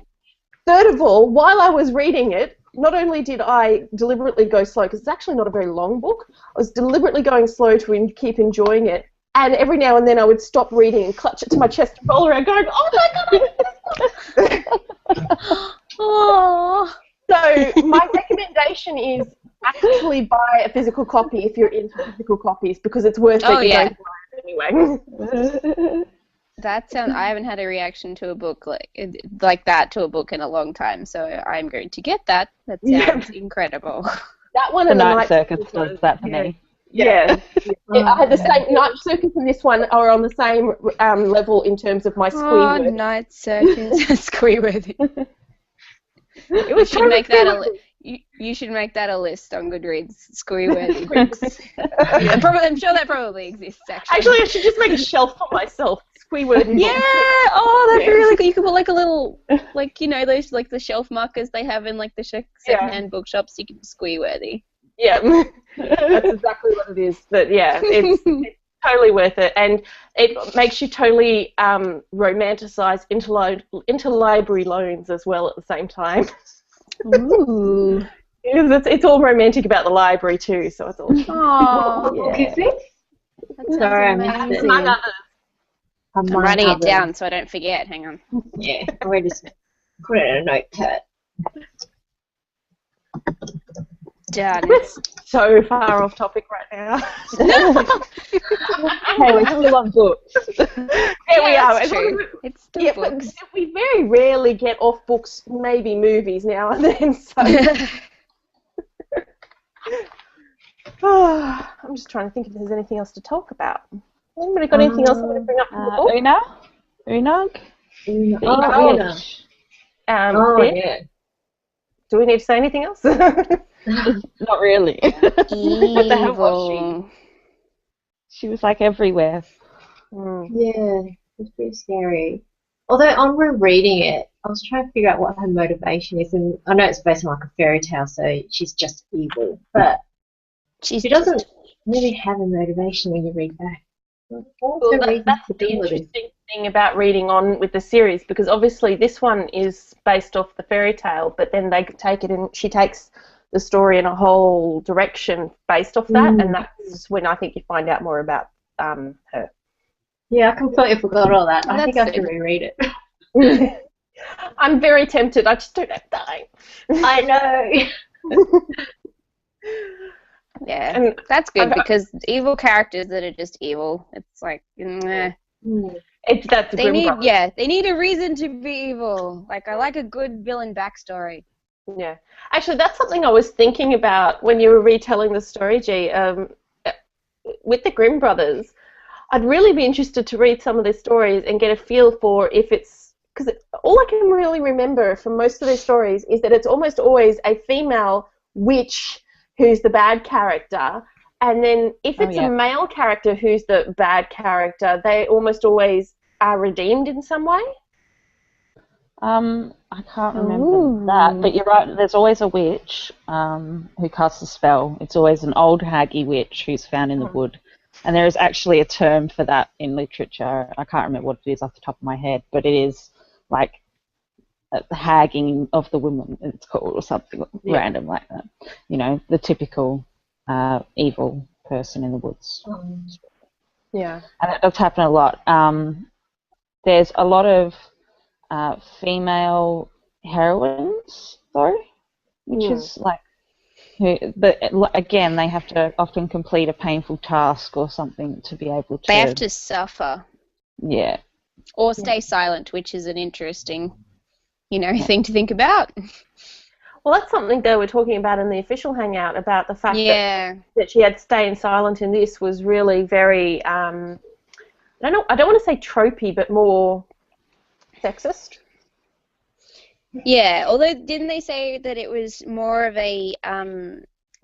Third of all, while I was reading it, not only did I deliberately go slow, because it's actually not a very long book, I was deliberately going slow to keep enjoying it. And every now and then I would stop reading and clutch it to my chest and roll around going, oh my god, Oh. So my recommendation is actually buy a physical copy if you're into physical copies because it's worth it. Oh, You're yeah. going to buy it anyway. That sounds. I haven't had a reaction to a book like that to a book in a long time, so I'm going to get that. That sounds incredible. That one The and Night the Circus does that for me. Yeah. I had the same Night Circus and this one are on the same level in terms of my Oh, squee Night Circus, Squee-worthy. It was You should make that you should make that a list on Goodreads. Squee-worthy books. I'm sure that probably exists. Actually, I should just make a shelf for myself. Squee-worthy. Yeah. Oh, that'd be really good. You could put like a little, like those like the shelf markers they have in like the secondhand bookshops. You can Squee-worthy. Yeah, that's exactly what it is. But yeah, it's totally worth it, and it makes you totally romanticize interlibrary loans as well at the same time. Ooh. Because it's all romantic about the library too, so it's all. Oh. What is it? That sounds Sorry, I missed it. amazing. Among others. I'm writing it down so I don't forget. Hang on. Yeah, I'm just put it in a notepad. Done. It's so far off topic right now. Hey, we're still on books. There we are. That's true. It's still Yeah, books. but we very rarely get off books, maybe movies now and then. So I'm just trying to think if there's anything else to talk about. Anybody got anything else they want to bring up from the book? Unag? Oh, yeah. Oh, Ben, yeah. do we need to say anything else? Not really. What the hell was Evil. She was like everywhere. Yeah, it's pretty scary. Although on rereading it, I was trying to figure out what her motivation is, and I know it's based on like a fairy tale, so she's just evil, but She's she doesn't really have a motivation when you read back. Also reading That's the stability. interesting thing about reading on with the series, because obviously this one is based off the fairy tale, but then they take it and she takes the story in a whole direction based off that, and that's when I think you find out more about her. Yeah, I completely forgot all that. I think I That's should it. reread it. I'm very tempted. I just don't have time. I know. Yeah, And that's good I've- because evil characters that are just evil, it's like, that's the they Grimm need, brothers. they need a reason to be evil. Like, I like a good villain backstory. Yeah, actually, that's something I was thinking about when you were retelling the story, G. With the Grimm brothers, I'd really be interested to read some of their stories and get a feel for if it's, because all I can really remember from most of their stories is that it's almost always a female witch who's the bad character, and then if it's a male character who's the bad character, they almost always are redeemed in some way. I can't remember that, but you're right. There's always a witch who casts a spell. It's always an old haggy witch who's found in the wood, and there is actually a term for that in literature. I can't remember what it is off the top of my head, but it is like the hagging of the woman. It's called, or something random like that. You know, the typical evil person in the woods. Yeah. And that does happen a lot. There's a lot of female heroines, though, which is like, but again, they have to often complete a painful task or something to be able to. They have to suffer. Yeah. Or stay silent, which is an interesting, thing to think about. Well, that's something they were talking about in the official hangout, about the fact that she had staying silent in this was really very, I don't want to say tropey, but more sexist. Yeah, although didn't they say that it was more of a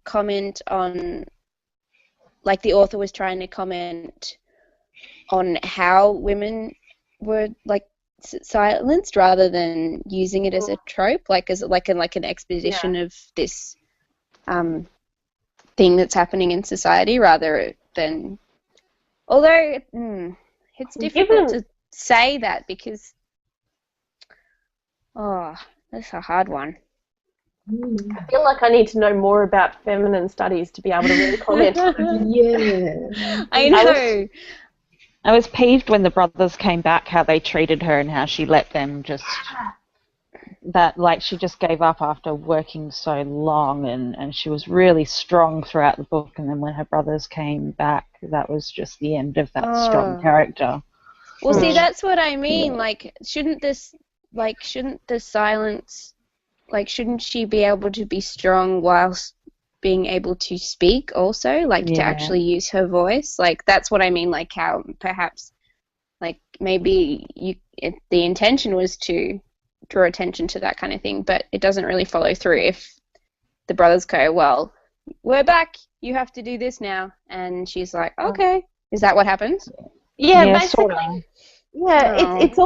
comment on, like the author was trying to comment on how women were like silenced rather than using it as a trope, like as an exposition of this thing that's happening in society, rather than. Although it's difficult to say that because that's a hard one. I feel like I need to know more about feminine studies to be able to really comment. Yeah. I know. I was peeved when the brothers came back, how they treated her and how she let them just, that like she just gave up after working so long, and she was really strong throughout the book, and then when her brothers came back, that was just the end of that strong character. Well, see, that's what I mean. Like, shouldn't the silence, like, shouldn't she be able to be strong whilst being able to speak also, like to actually use her voice? Like, that's what I mean. Like, how perhaps, like, maybe the intention was to draw attention to that kind of thing, but it doesn't really follow through if the brothers go, well, we're back, you have to do this now, and she's like, okay. Is that what happens? Yeah, basically. Sort of. Yeah, it's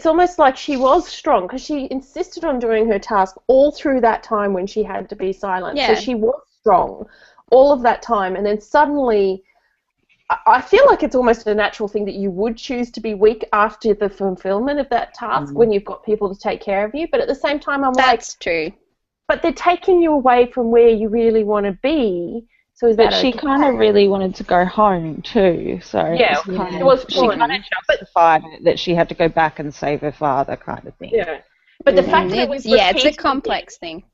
almost like she was strong because she insisted on doing her task all through that time when she had to be silent. Yeah. So she was strong all of that time, and then suddenly I feel like it's almost a natural thing that you would choose to be weak after the fulfillment of that task when you've got people to take care of you. But at the same time, That's true. But they're taking you away from where you really want to be. So is that she kind of really wanted to go home too, so she kind of justified it that she had to go back and save her father, kind of thing. Yeah, but the fact that it was it's a complex thing.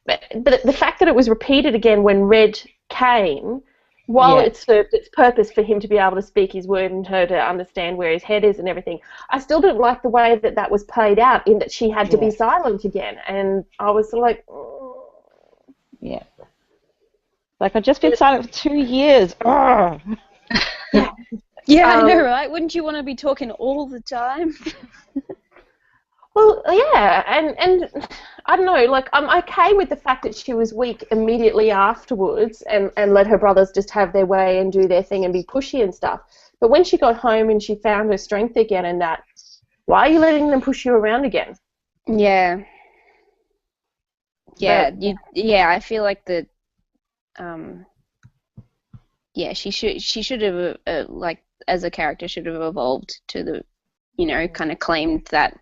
But the fact that it was repeated again when Red came, while it served its purpose for him to be able to speak his word and her to understand where his head is and everything, I still didn't like the way that was played out, in that she had to be silent again, and I was sort of like, yeah. Like, I've just been silent for 2 years. Yeah, I know, right? Wouldn't you want to be talking all the time? Well, yeah, and I don't know, like, I'm okay with the fact that she was weak immediately afterwards and let her brothers just have their way and do their thing and be pushy and stuff. But when she got home and she found her strength again and that, why are you letting them push you around again? Yeah. Yeah, I feel like the yeah, she should have like as a character should have evolved to the, you know, kind of claimed that,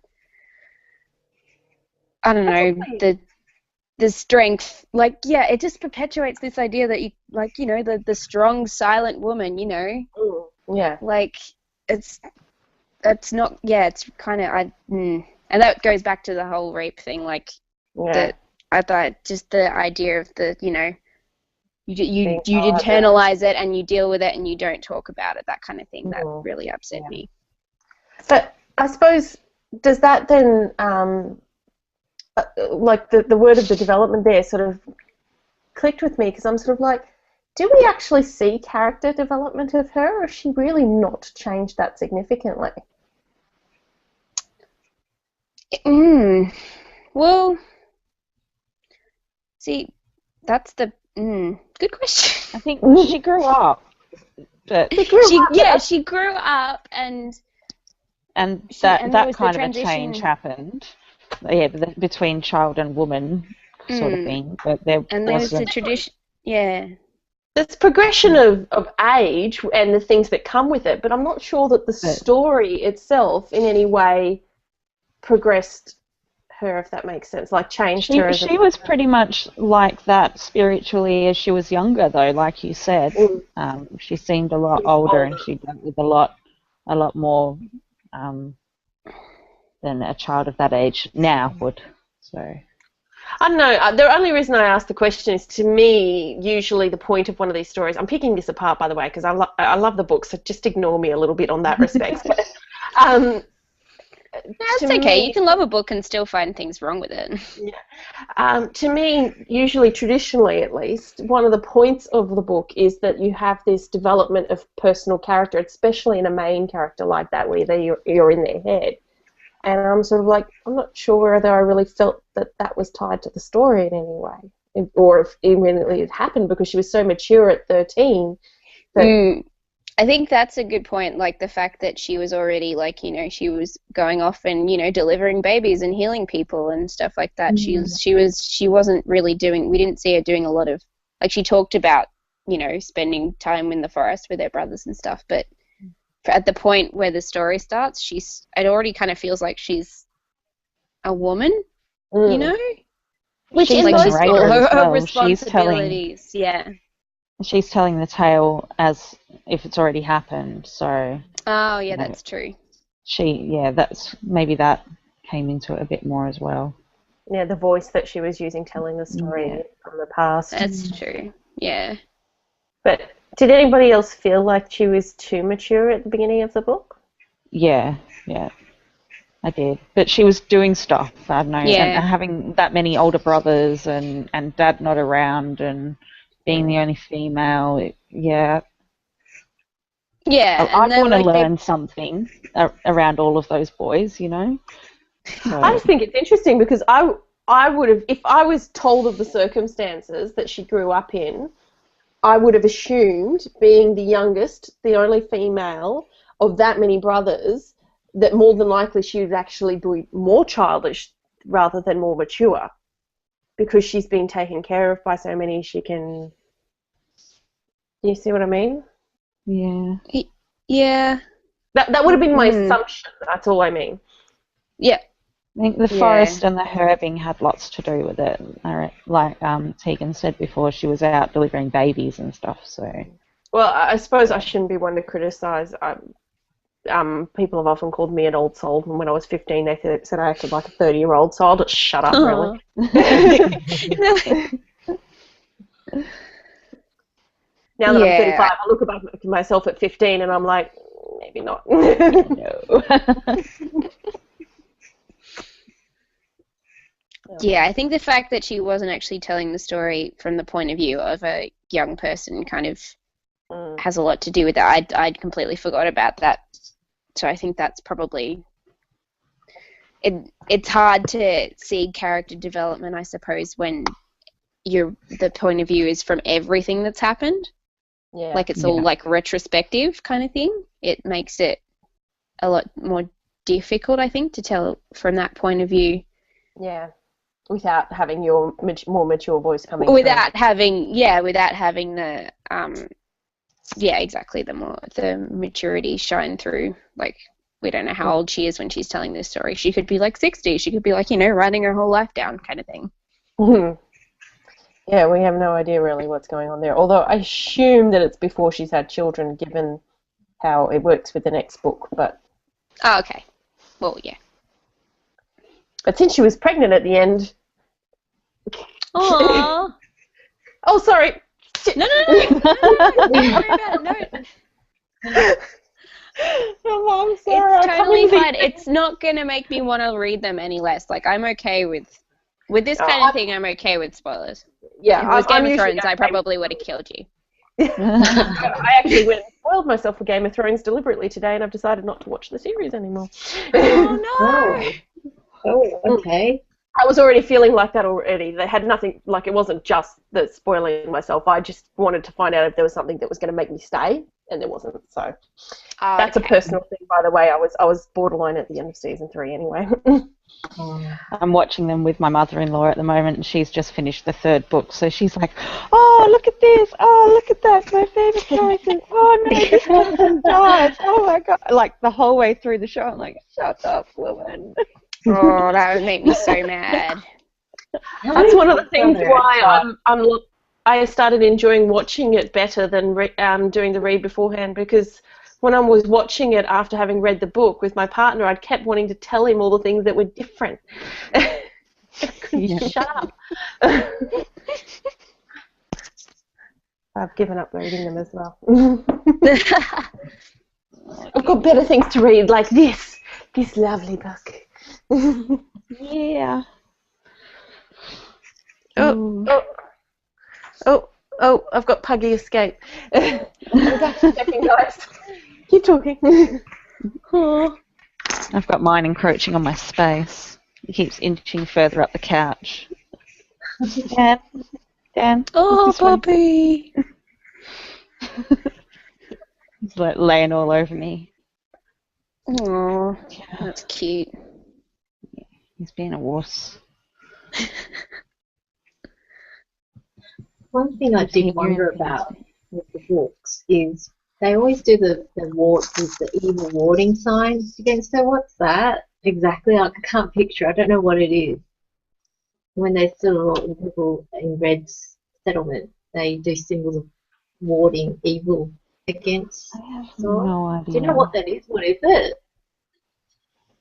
I don't know, the strength, like, yeah, it just perpetuates this idea that you, like, you know, the strong silent woman, you know, Yeah. like it's not, yeah, it's kind of and that goes back to the whole rape thing, like that. I thought just the idea of the, you know, you internalize it and you deal with it and you don't talk about it, that kind of thing, that really upset me. But I suppose, does that then, like the word of the development there sort of clicked with me, because I'm sort of like, do we actually see character development of her, or has she really not changed that significantly? Well, see, that's the good question. I think she grew up, but she grew up, and that kind of a change happened. Yeah, between child and woman sort of thing. But there was the tradition. Yeah. There's progression of age and the things that come with it, but I'm not sure that the story itself in any way progressed her, if that makes sense, like changed her. She was pretty much like that spiritually as she was younger, though, like you said. She seemed a lot older, and she dealt with a lot more than a child of that age now would. So I don't know. The only reason I asked the question is, to me, usually the point of one of these stories, I'm picking this apart, by the way, because I love the book, so just ignore me a little bit on that respect. That's okay. You can love a book and still find things wrong with it. Yeah. To me, usually, traditionally at least, one of the points of the book is that you have this development of personal character, especially in a main character like that, where you're in their head. And I'm sort of like, I'm not sure whether I really felt that was tied to the story in any way, or if it really had happened, because she was so mature at 13. I think that's a good point, like the fact that she was already, like, you know, she was going off and, you know, delivering babies and healing people and stuff like that. She wasn't really doing, we didn't see her doing a lot of, like, she talked about, you know, spending time in the forest with her brothers and stuff, but at the point where the story starts, it already kind of feels like she's a woman, you know? Which she's is like, she's all her responsibilities, she's telling the tale as if it's already happened, so... Oh, yeah, that's true. Maybe that came into it a bit more as well. Yeah, the voice that she was using telling the story from the past. That's true, yeah. But did anybody else feel like she was too mature at the beginning of the book? Yeah, I did. But she was doing stuff, I don't know, and having that many older brothers and dad not around and being the only female, Yeah. I want to learn something around all of those boys, you know? So. I just think it's interesting, because I would have, if I was told of the circumstances that she grew up in, I would have assumed, being the youngest, the only female of that many brothers, that more than likely she would actually be more childish rather than more mature, because she's been taken care of by so many. She can... Do you see what I mean? Yeah. Yeah. That would have been my assumption. That's all I mean. Yeah. I think the forest and the herbing had lots to do with it. Like Tegan said before, she was out delivering babies and stuff. So. Well, I suppose I shouldn't be one to criticise. People have often called me an old soul, and when I was 15, they said I acted like a 30-year-old. So I'll just shut up, really. Now that I'm 35, I look back at myself at 15, and I'm like, maybe not. No. Yeah, I think the fact that she wasn't actually telling the story from the point of view of a young person kind of has a lot to do with that. I'd completely forgot about that. So I think that's probably... It's hard to see character development, I suppose, when the point of view is from everything that's happened. Yeah. Like it's all like retrospective kind of thing. It makes it a lot more difficult, I think, to tell from that point of view. Yeah. Without having your more mature voice coming without having the yeah, exactly. The more the maturity shine through. Like, we don't know how old she is when she's telling this story. She could be like 60. She could be like, writing her whole life down, kind of thing. Yeah, we have no idea really what's going on there. Although I assume that it's before she's had children, given how it works with the next book. But Oh, okay. Well, yeah. since she was pregnant at the end. Aww. Oh, sorry. No. Don't worry about it. No. Oh, I'm sorry. It's totally fine. It's not going to make me want to read them any less. Like, I'm okay with this kind of thing. I'm okay with spoilers. Yeah, if it was Game of Thrones, okay. I probably would have killed you. I actually went and spoiled myself for Game of Thrones deliberately today, and I've decided not to watch the series anymore. Oh, no! Oh, okay. I was already feeling like that already. They had nothing, like it wasn't just the spoiling myself. I just wanted to find out if there was something that was going to make me stay, and there wasn't. So that's a personal thing, by the way. I was borderline at the end of season 3 anyway. I'm watching them with my mother-in-law at the moment, and she's just finished the 3rd book, so she's like, oh, look at this, oh, look at that, my favourite character, oh no, this person dies, oh my god, like the whole way through the show, I'm like, shut up, woman. Oh, that would make me so mad. That's one of the things why I started enjoying watching it better than doing the read beforehand, because when I was watching it after having read the book with my partner, I'd kept wanting to tell him all the things that were different. I couldn't shut up. I've given up reading them as well. I've got better things to read, like this lovely book. Yeah. Oh, I've got Puggy escape. I'm back to checking, guys. Keep talking. Oh. I've got mine encroaching on my space. He keeps inching further up the couch. Dan. Oh, puppy. He's like laying all over me. Oh, that's cute. He's being a wuss. One thing I did wonder about with the books is they always do the wart with the evil warding signs against her. What's that exactly? I can't picture. I don't know what it is. When they still the people in Red's settlement, they do symbols of warding evil against. I have no idea. Do you know what that is? What is it?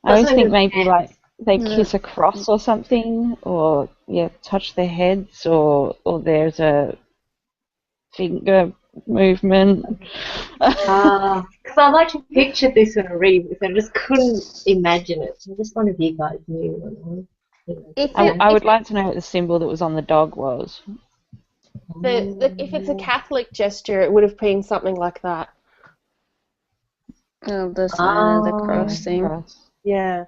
I always think maybe like they kiss a cross or something, or touch their heads, or there's a finger movement. Because I like to picture this when I read this, I just couldn't imagine it. I just wonder if you guys knew. I would like to know what the symbol that was on the dog was. If it's a Catholic gesture, it would have been something like that. Oh, the sign of the cross thing. Yeah.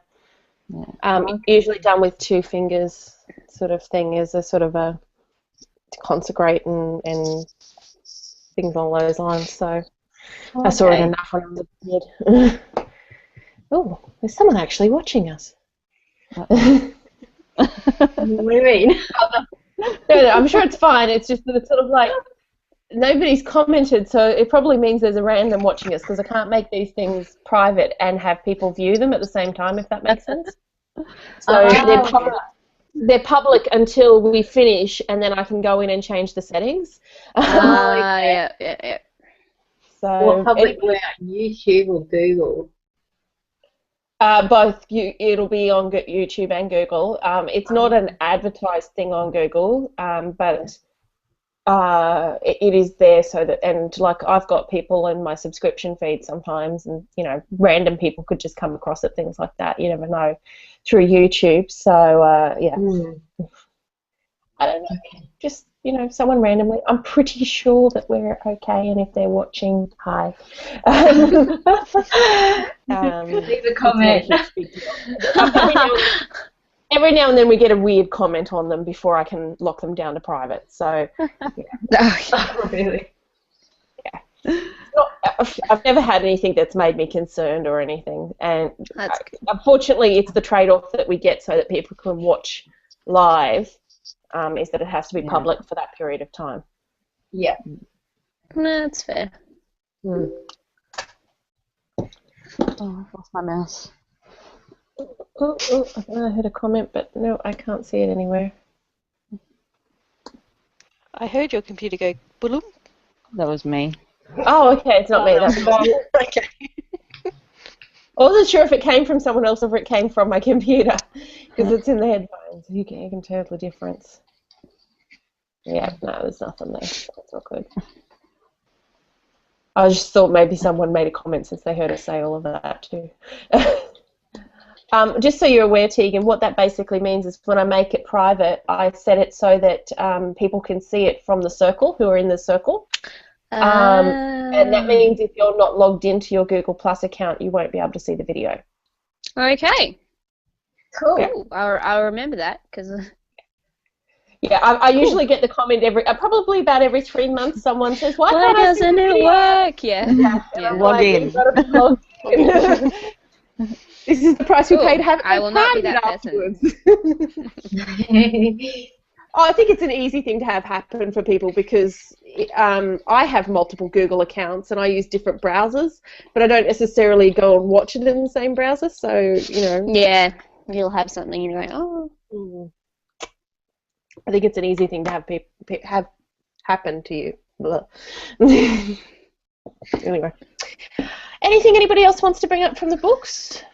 Usually done with 2 fingers, sort of thing, as a sort of a to consecrate and things along those lines. So I saw it enough when I was a kid. Oh, there's someone actually watching us. What do you mean? No, I'm sure it's fine. It's just that it's sort of like nobody's commented, so it probably means there's a random watching us, because I can't make these things private and have people view them at the same time, if that makes sense. So they're public until we finish, and then I can go in and change the settings. Yeah. So what public were YouTube or Google? Both. It'll be on YouTube and Google. It's not an advertised thing on Google, but it is there so that, and like I've got people in my subscription feed sometimes, and random people could just come across it, things like that. You never know through YouTube. So yeah, I don't know. Okay. Just someone randomly. I'm pretty sure that we're okay, and if they're watching, hi. Leave a comment. Every now and then we get a weird comment on them before I can lock them down to private. So, yeah. Oh, really? Yeah. I've never had anything that's made me concerned or anything. And unfortunately, it's the trade-off that we get so that people can watch live, is that it has to be public for that period of time. Yeah. No, that's fair. Hmm. Oh, I've lost my mouse. Oh, I thought I heard a comment, but no, I can't see it anywhere. I heard your computer go boom. That was me. Oh, okay, it's not me. That's fine. Okay. I wasn't sure if it came from someone else or if it came from my computer because it's in the headphones. You can tell the difference. Yeah, no, there's nothing there. That's not good. I just thought maybe someone made a comment since they heard us say all of that too. Just so you're aware, Tegan, what that basically means is when I make it private, I set it so that people can see it from the circle, who are in the circle. And that means if you're not logged into your Google Plus account, you won't be able to see the video. Okay. Cool. Yeah. I'll remember that because. Yeah, I usually get the comment probably about every 3 months. Someone says, "Why Why can't I see doesn't the it video?" work? Yeah. And I'm Log like, in. "You've got to be logged in." This is the price we Cool. pay to have it I will not be private that person. afterwards. Oh, I think it's an easy thing to have happen for people because I have multiple Google accounts and I use different browsers, but I don't necessarily go and watch it in the same browser. So, Yeah, you'll have something and you're going, oh. I think it's an easy thing to have happen to you. Anyway, anything anybody else wants to bring up from the books?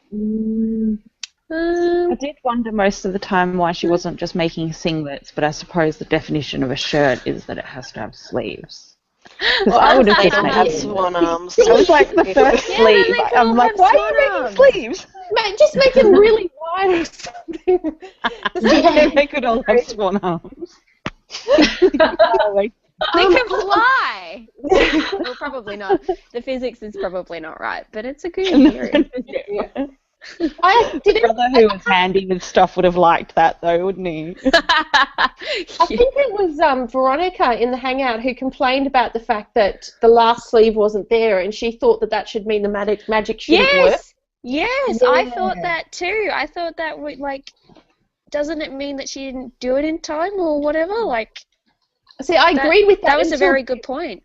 I did wonder most of the time why she wasn't just making singlets, but I suppose the definition of a shirt is that it has to have sleeves. Because I would have They just don't made have singlets. swan arms. It was like the first Yeah, sleeve. they can I'm all like, have why are swan you arms. making sleeves? Mate, just make them really wide or something. They could all have swan arms. They can fly! Well, probably not. The physics is probably not right, but it's a good theory. I The brother who was handy with stuff would have liked that, though, wouldn't he? I think it was Veronica in the Hangout who complained about the fact that the last sleeve wasn't there, and she thought that should mean the magic shouldn't work. Yes, I thought that too. I thought that would, doesn't it mean that she didn't do it in time or whatever? See, I agreed with that. That was a very good point.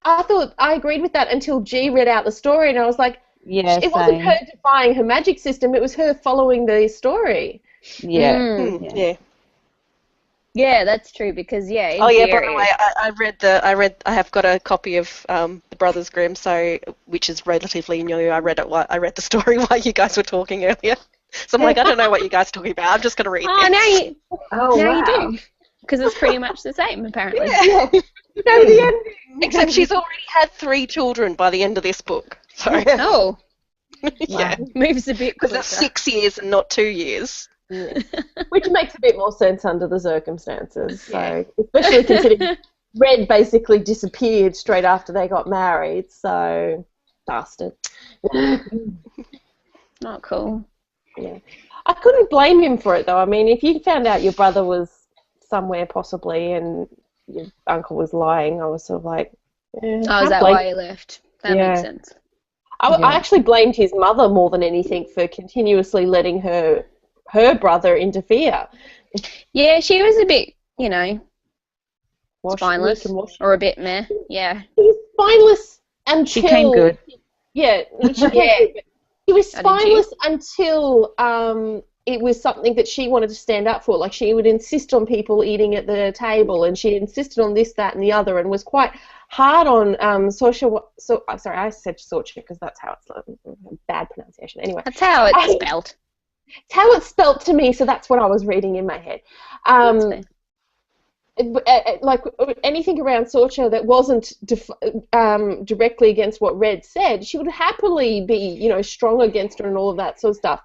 I thought I agreed with that until G read out the story, and I was like, Yeah, it wasn't same. her defying her magic system; it was her following the story. Yeah. Yeah. Yeah, that's true because in Oh yeah. By theory, the way, I have got a copy of the Brothers Grimm, which is relatively new. I read the story while you guys were talking earlier. So I'm like, I don't know what you guys are talking about. I'm just going to read this. Now you do because it's pretty much the same apparently. Yeah. You know the ending. Except she's already had 3 children by the end of this book. So Oh, yeah, moves a bit because quicker. it's 6 years and not 2 years. Yeah. Which makes a bit more sense under the circumstances. So, especially considering Red basically disappeared straight after they got married. So, bastard. Not cool. Yeah. I couldn't blame him for it though. I mean, if you found out your brother was somewhere possibly and your uncle was lying, I was sort of like, Is that why he left? That makes sense. I actually blamed his mother more than anything for continuously letting her brother interfere. Yeah, she was a bit, Wash, spineless lick and wash. or a bit meh. Yeah. He's spineless until She came good. Yeah, she came good. But he was How did spineless until it was something that she wanted to stand up for. Like she would insist on people eating at the table, and she insisted on this, that, and the other, and was quite hard on Sorcha. Sorry, I said Sorcha because that's how it's bad pronunciation. Anyway, That's how it's spelled. it's how it's spelt to me, so that's what I was reading in my head. Like anything around Sorcha that wasn't directly against what Red said, she would happily be, strong against her and all of that sort of stuff.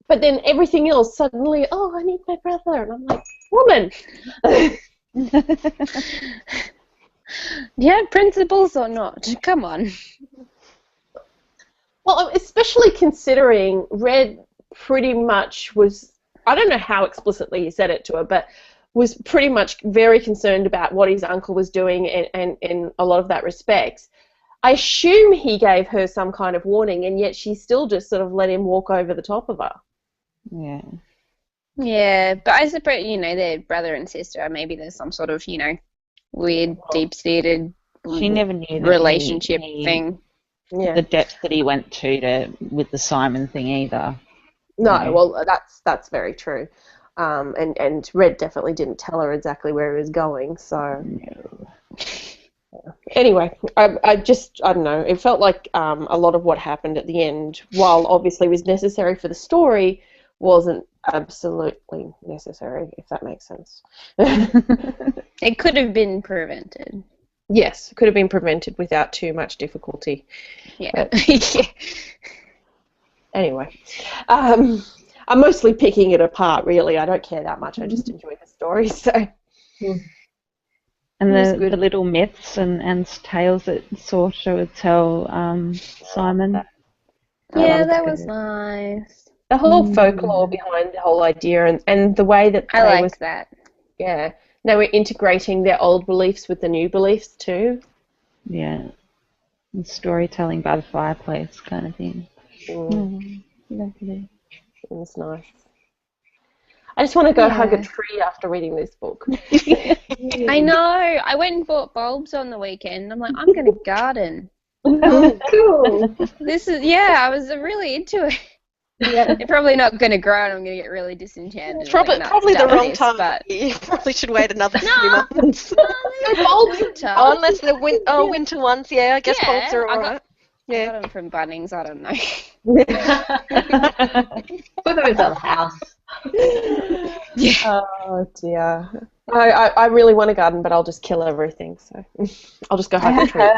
But then everything else suddenly, I need my brother, and I'm like, woman. Yeah, principles or not? Come on. Well, especially considering Red pretty much was, I don't know how explicitly he said it to her, but was pretty much very concerned about what his uncle was doing and in a lot of that respects. I assume he gave her some kind of warning, and yet she still just sort of let him walk over the top of her. Yeah. Yeah, but I suppose, they're brother and sister. Maybe there's some sort of, weird, deep-seated She never knew that relationship he thing. Yeah. the depth that he went to with the Simon thing either. No, Yeah. well, that's very true. And Red definitely didn't tell her exactly where he was going. So No. anyway, I don't know. It felt like a lot of what happened at the end, while obviously was necessary for the story, wasn't absolutely necessary, if that makes sense. It could have been prevented. Yes, could have been prevented without too much difficulty. Yeah. But Yeah. anyway, I'm mostly picking it apart, really. I don't care that much. I just enjoy the story, so. And It was the good. little myths and tales that Sorcha would tell Simon. Yeah, loved that it. was nice. The whole folklore behind the whole idea and the way that I they like that. yeah, they were integrating their old beliefs with the new beliefs too. Yeah. And storytelling by the fireplace kind of thing. Lovely. It was nice. I just want to go hug a Yeah. tree after reading this book. I know. I went and bought bulbs on the weekend. I'm like, I'm going to garden. Oh, cool. I was really into it. Yeah. They're probably not going to grow and I'm going to get really disenchanted. and Probably, like, "No, probably the stuff wrong this," time. But You probably should wait another few No. months. they're bulbs in tubs. Oh, unless the winter ones, yeah, I guess Yeah, bulbs are I got- alright. I Yeah. got them from Bunnings. I don't know. Put them inside the house. Oh dear. I really want a garden, but I'll just kill everything. So I'll just go hug a tree.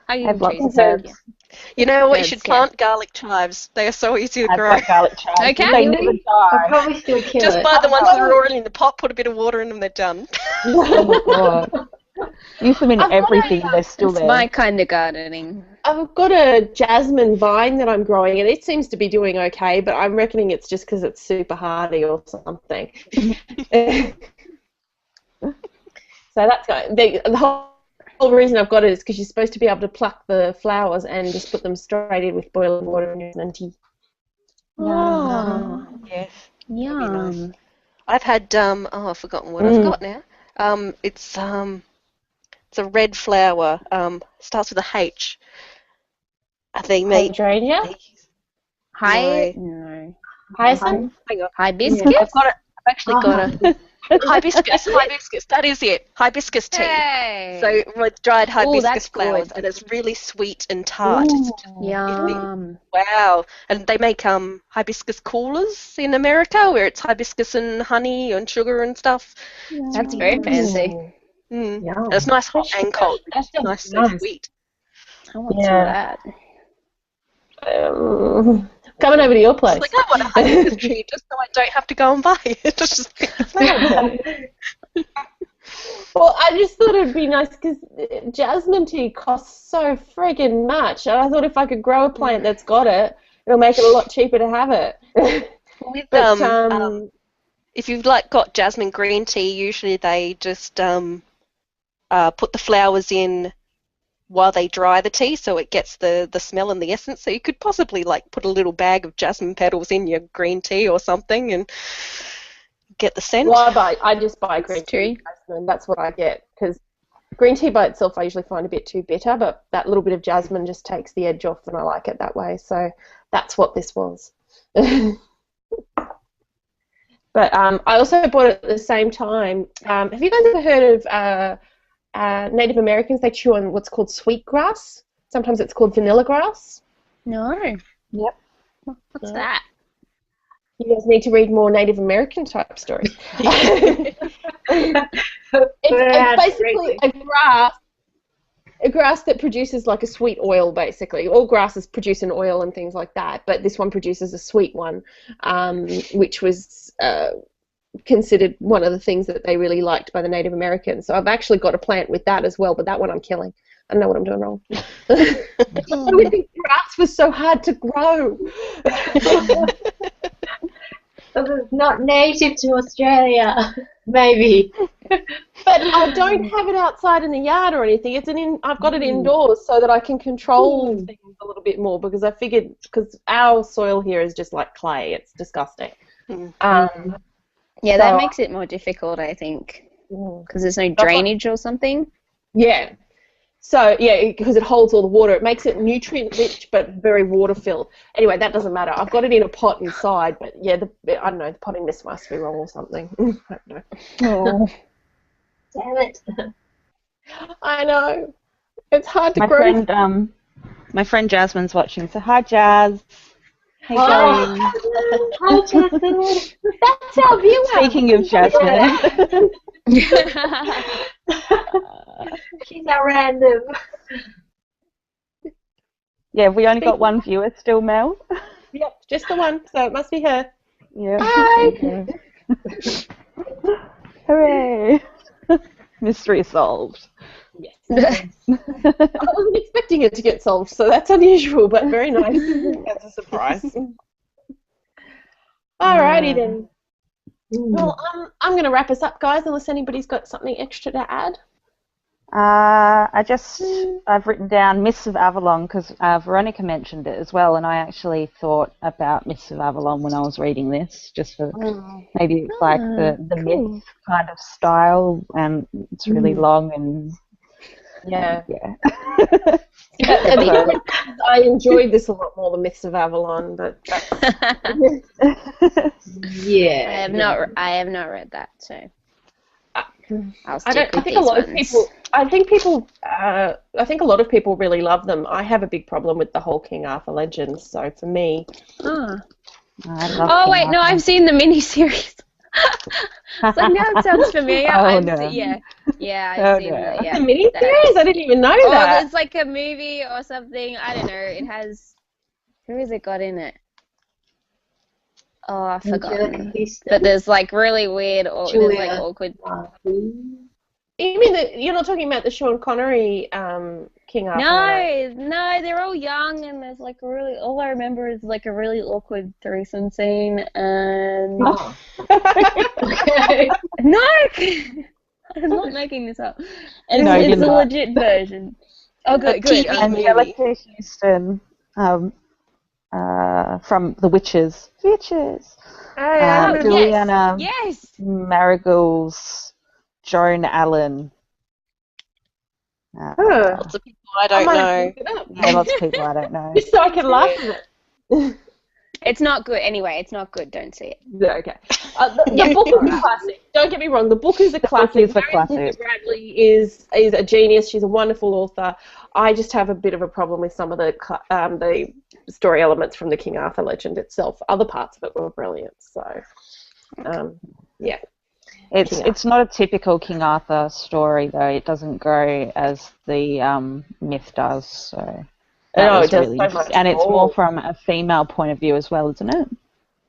I have lots of yeah. herbs. You know what? You Herbs, should yeah. plant garlic chives. They are so easy to I've grow. got garlic chives. Okay. They never I'll die. probably still kill Just it. buy the ones that are already in the pot, put a bit of water in them, they're done. Oh my god. Use them in I've got everything, they're still It's there. my kind of gardening. I've got a jasmine vine that I'm growing, and it seems to be doing okay, but I'm reckoning it's just because it's super hardy or something. So that's going. The whole reason I've got it is because you're supposed to be able to pluck the flowers and just put them straight in with boiling water and use them in tea. Oh, Yes. yum. I've had I've forgotten what I've got now. It's a red flower. Starts with a H. I think Hydrangea? No. Hyacinth? Hang on. Hibiscus? I've actually got a hibiscus. Hibiscus. That is it. Hibiscus tea. Hey. So with dried hibiscus that's flowers, good. and it's really sweet and tart. It's just, Yum. wow. And they make hibiscus coolers in America, where it's hibiscus and honey and sugar and stuff. That's very fancy. Mm. Yum. And it's nice hot and cold. It's nice and nice. sweet. I want some of that. Coming over to your place. It's like, I want a hibiscus tree just so I don't have to go and buy it. It's just Well, I just thought it would be nice because jasmine tea costs so friggin' much. And I thought if I could grow a plant that's got it, it'll make it a lot cheaper to have it. with But, if you've got jasmine green tea, usually they just put the flowers in while they dry the tea, so it gets the smell and the essence. So you could possibly put a little bag of jasmine petals in your green tea or something and get the scent. well, I just buy green tea jasmine. That's what I get because green tea by itself I usually find a bit too bitter, but that little bit of jasmine just takes the edge off, and I like it that way. So that's what this was. But I also bought it at the same time. Have you guys ever heard of Native Americans? They chew on what's called sweetgrass. Sometimes it's called vanilla grass. No. Yep. What's that? You guys need to read more Native American type stories. It's basically a grass that produces like a sweet oil, basically. All grasses produce an oil and things like that, but this one produces a sweet one, which was considered one of the things that they really liked by the Native Americans. So I've actually got a plant with that as well, but that one I'm killing. I don't know what I'm doing wrong. I would think grass was so hard to grow. It's not native to Australia, maybe. But I don't have it outside in the yard or anything. I've got it indoors so that I can control things a little bit more because I figured because our soil here is just like clay. It's disgusting. Yeah, that makes it more difficult, I think, because there's no drainage or something. Yeah. So, yeah, because it holds all the water. It makes it nutrient-rich but very water-filled. Anyway, that doesn't matter. I've got it in a pot inside, but, yeah, I don't know, the potting mist must be wrong or something. I don't know. Oh. Damn it. I know. It's hard to grow. My friend Jasmine's watching, so hi, Jazz. How you Oh, going? hi, Jasmine. That's our viewer. Speaking of Jasmine. She's our random. Yeah, we only got one viewer still, Mel. Yep, just the one, so it must be her. Yeah. Hi. Hooray! Mystery solved. Yes. I wasn't expecting it to get solved, so that's unusual, but very nice as a surprise. Alrighty then. Well, I'm going to wrap us up, guys, unless anybody's got something extra to add. I've written down Mists of Avalon because Veronica mentioned it as well, and I actually thought about Mists of Avalon when I was reading this, just for maybe it's like the cool. myth kind of style, and it's really long and Yeah. yeah. I enjoyed this a lot more than Myths of Avalon, but Yeah. I have not read that, so I'll stick with I think these a lot ones. of people. I think a lot of people really love them. I have a big problem with the whole King Arthur legends, so for me. Oh, I love oh King wait, no, Arthur. I've seen the miniseries. It's like, now it sounds familiar. Oh, no. I've seen The miniseries. I didn't even know Oh, that. there's like a movie or something. I don't know. It has. Who has it got in it? Oh, I've forgotten. But there's like really weird, or there's like awkward. You mean you're not talking about the Sean Connery King Arthur? No, they're all young, and there's like all I remember is like a really awkward threesome scene, and Oh. Okay. no, I'm not making this up. And No, it's you're a not. legit version. Oh, good. TV Angelica Houston from The Witches. Witches. Oh, yeah. Juliana Yes. Marigol's Joan Allen. Lots of people I don't know. Yeah, lots of people I don't know. Just so I can laugh at it. It's not good. Anyway, it's not good. Don't see it. Yeah, okay. The book is a classic. Don't get me wrong. The book is a classic. is a classic. Bradley is a genius. She's a wonderful author. I just have a bit of a problem with some of the story elements from the King Arthur legend itself. Other parts of it were brilliant. So, yeah. It's not a typical King Arthur story though. It doesn't go as the myth does. So. No, it does really so much and it's more. more from a female point of view as well, isn't it?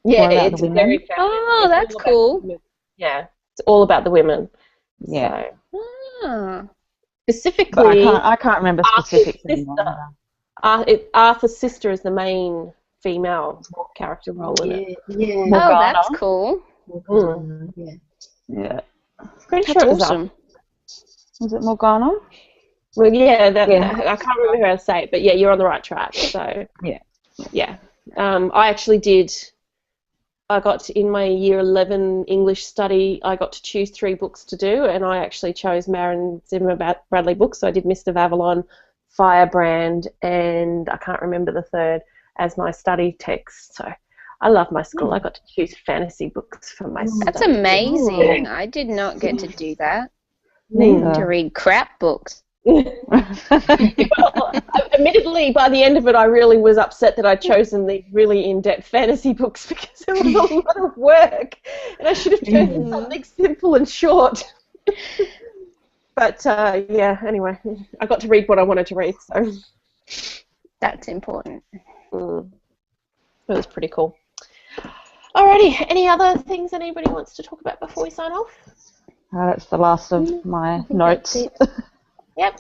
Yeah, More about it's the women. very feminine. Oh, It's that's all about cool. the women. Yeah, it's all about the women. Yeah. So, Ah. specifically, But I can't remember specifically. Arthur's sister is the main female character role in it. Yeah. Oh, Morgana. that's cool. Yeah. Yeah. Pretty That's sure it was awesome. Was it Morgana? Well, yeah, Yeah. I can't remember how to say it, but yeah, you're on the right track. So Yeah. I actually did. I got in my year 11 English study. I got to choose 3 books to do, and I actually chose Marion Zimmer Bradley books. So I did Mist of Avalon, Firebrand, and I can't remember the third as my study text. So I love my school. I got to choose fantasy books for my study. That's amazing. I did not get to do that. Neither. To read crap books. Well, admittedly, by the end of it, I really was upset that I'd chosen these really in-depth fantasy books because it was a lot of work, and I should have chosen something simple and short. But yeah, anyway, I got to read what I wanted to read, so That's important. it was pretty cool. Alrighty, any other things that anybody wants to talk about before we sign off? That's the last of my notes. Yep.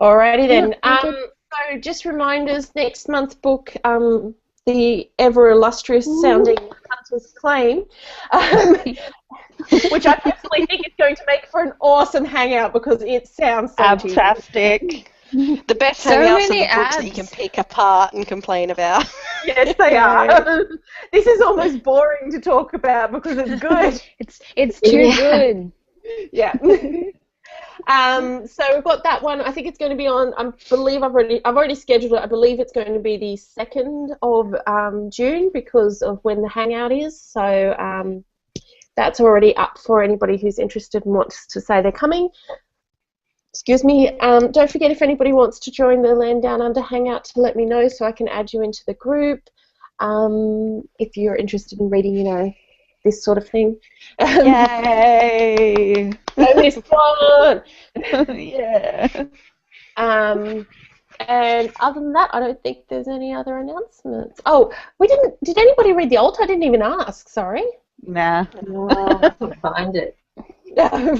Alrighty then. Yeah, okay. So just reminders, next month's book, the ever illustrious sounding Hunter's Claim, which I personally think is going to make for an awesome hangout because it sounds so Fantastic. The best So hangouts are many the books that you can pick apart and complain about. Yes, they are. This is almost boring to talk about because it's good. It's too good. Yeah. So we've got that one. I think it's going to be on. I believe I've already scheduled it. I believe it's going to be the 2nd of June because of when the hangout is. So that's already up for anybody who's interested and wants to say they're coming. Excuse me. Don't forget, if anybody wants to join the Land Down Under hangout, to let me know so I can add you into the group. If you're interested in reading, this sort of thing. Yay! I missed one. Yeah. And other than that, I don't think there's any other announcements. Oh, we didn't. Did anybody read the alt? I didn't even ask. Sorry. Nah. I couldn't find it.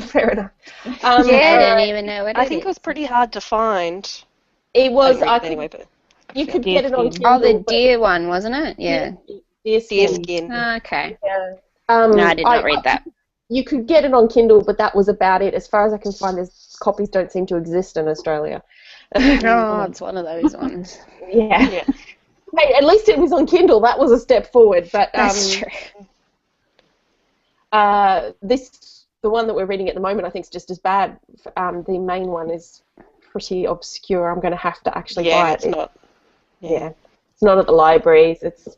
Fair enough. Yeah, I didn't even know what I think it was pretty hard to find. It was. Anyway, but You could get it on Deerskin. Kindle. Oh, the deer one, wasn't it? Yeah. Deerskin. Okay. Yeah. No, I did not read that. You could get it on Kindle, but that was about it. As far as I can find, copies don't seem to exist in Australia. Oh, it's one of those ones. Yeah. Hey, at least it was on Kindle. That was a step forward. But That's true. The one that we're reading at the moment, I think is just as bad. The main one is pretty obscure. I'm going to have to actually buy it. It's not. Yeah, it's not at the libraries. It's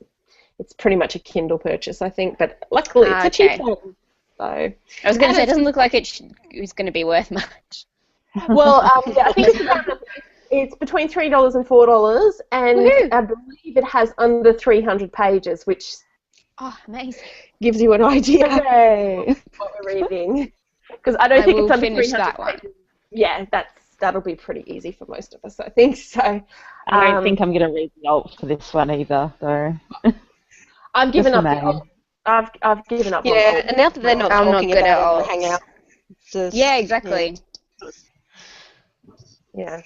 pretty much a Kindle purchase, I think. But luckily, it's a cheap one. So I was going to say, it doesn't look like it's going to be worth much. Well, yeah, I think it's between $3 and $4, and Woohoo! I believe it has under 300 pages, which Amazing. gives you an idea Yay. of what we're reading. Because I don't think will it's under finish 300 that one. pages. Yeah, that'll be pretty easy for most of us, I think. So I don't think I'm going to read the alt for this one either, though. I've given Just up. the name. I've given up. Yeah, on and now that they're not I'm not talking good at about it alt. in the hangout. Yeah, exactly. Yeah.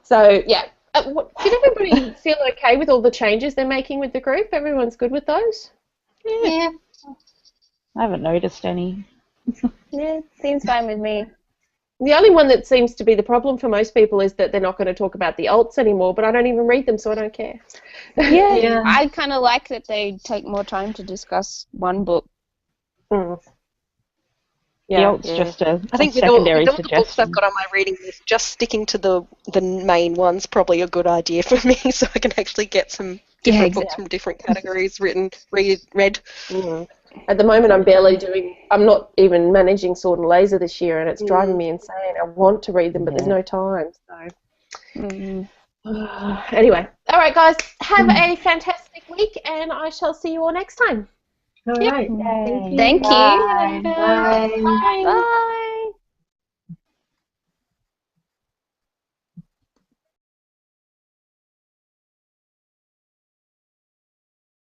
So yeah. Did everybody feel okay with all the changes they're making with the group? Everyone's good with those? Yeah. I haven't noticed any. Yeah, seems fine with me. The only one that seems to be the problem for most people is that they're not going to talk about the alts anymore, but I don't even read them, so I don't care. Yeah. I kind of like that they take more time to discuss one book. Mm. The Yeah. alt's just a I think secondary with all the books suggestion. I've got on my reading list, just sticking to the main one's probably a good idea for me, so I can actually get some different books from different categories read. Mm. At the moment, I'm not even managing Sword and Laser this year, and it's driving me insane. I want to read them, but there's no time. So, anyway, all right, guys, have a fantastic week, and I shall see you all next time. All right. Thank you. Bye. Bye.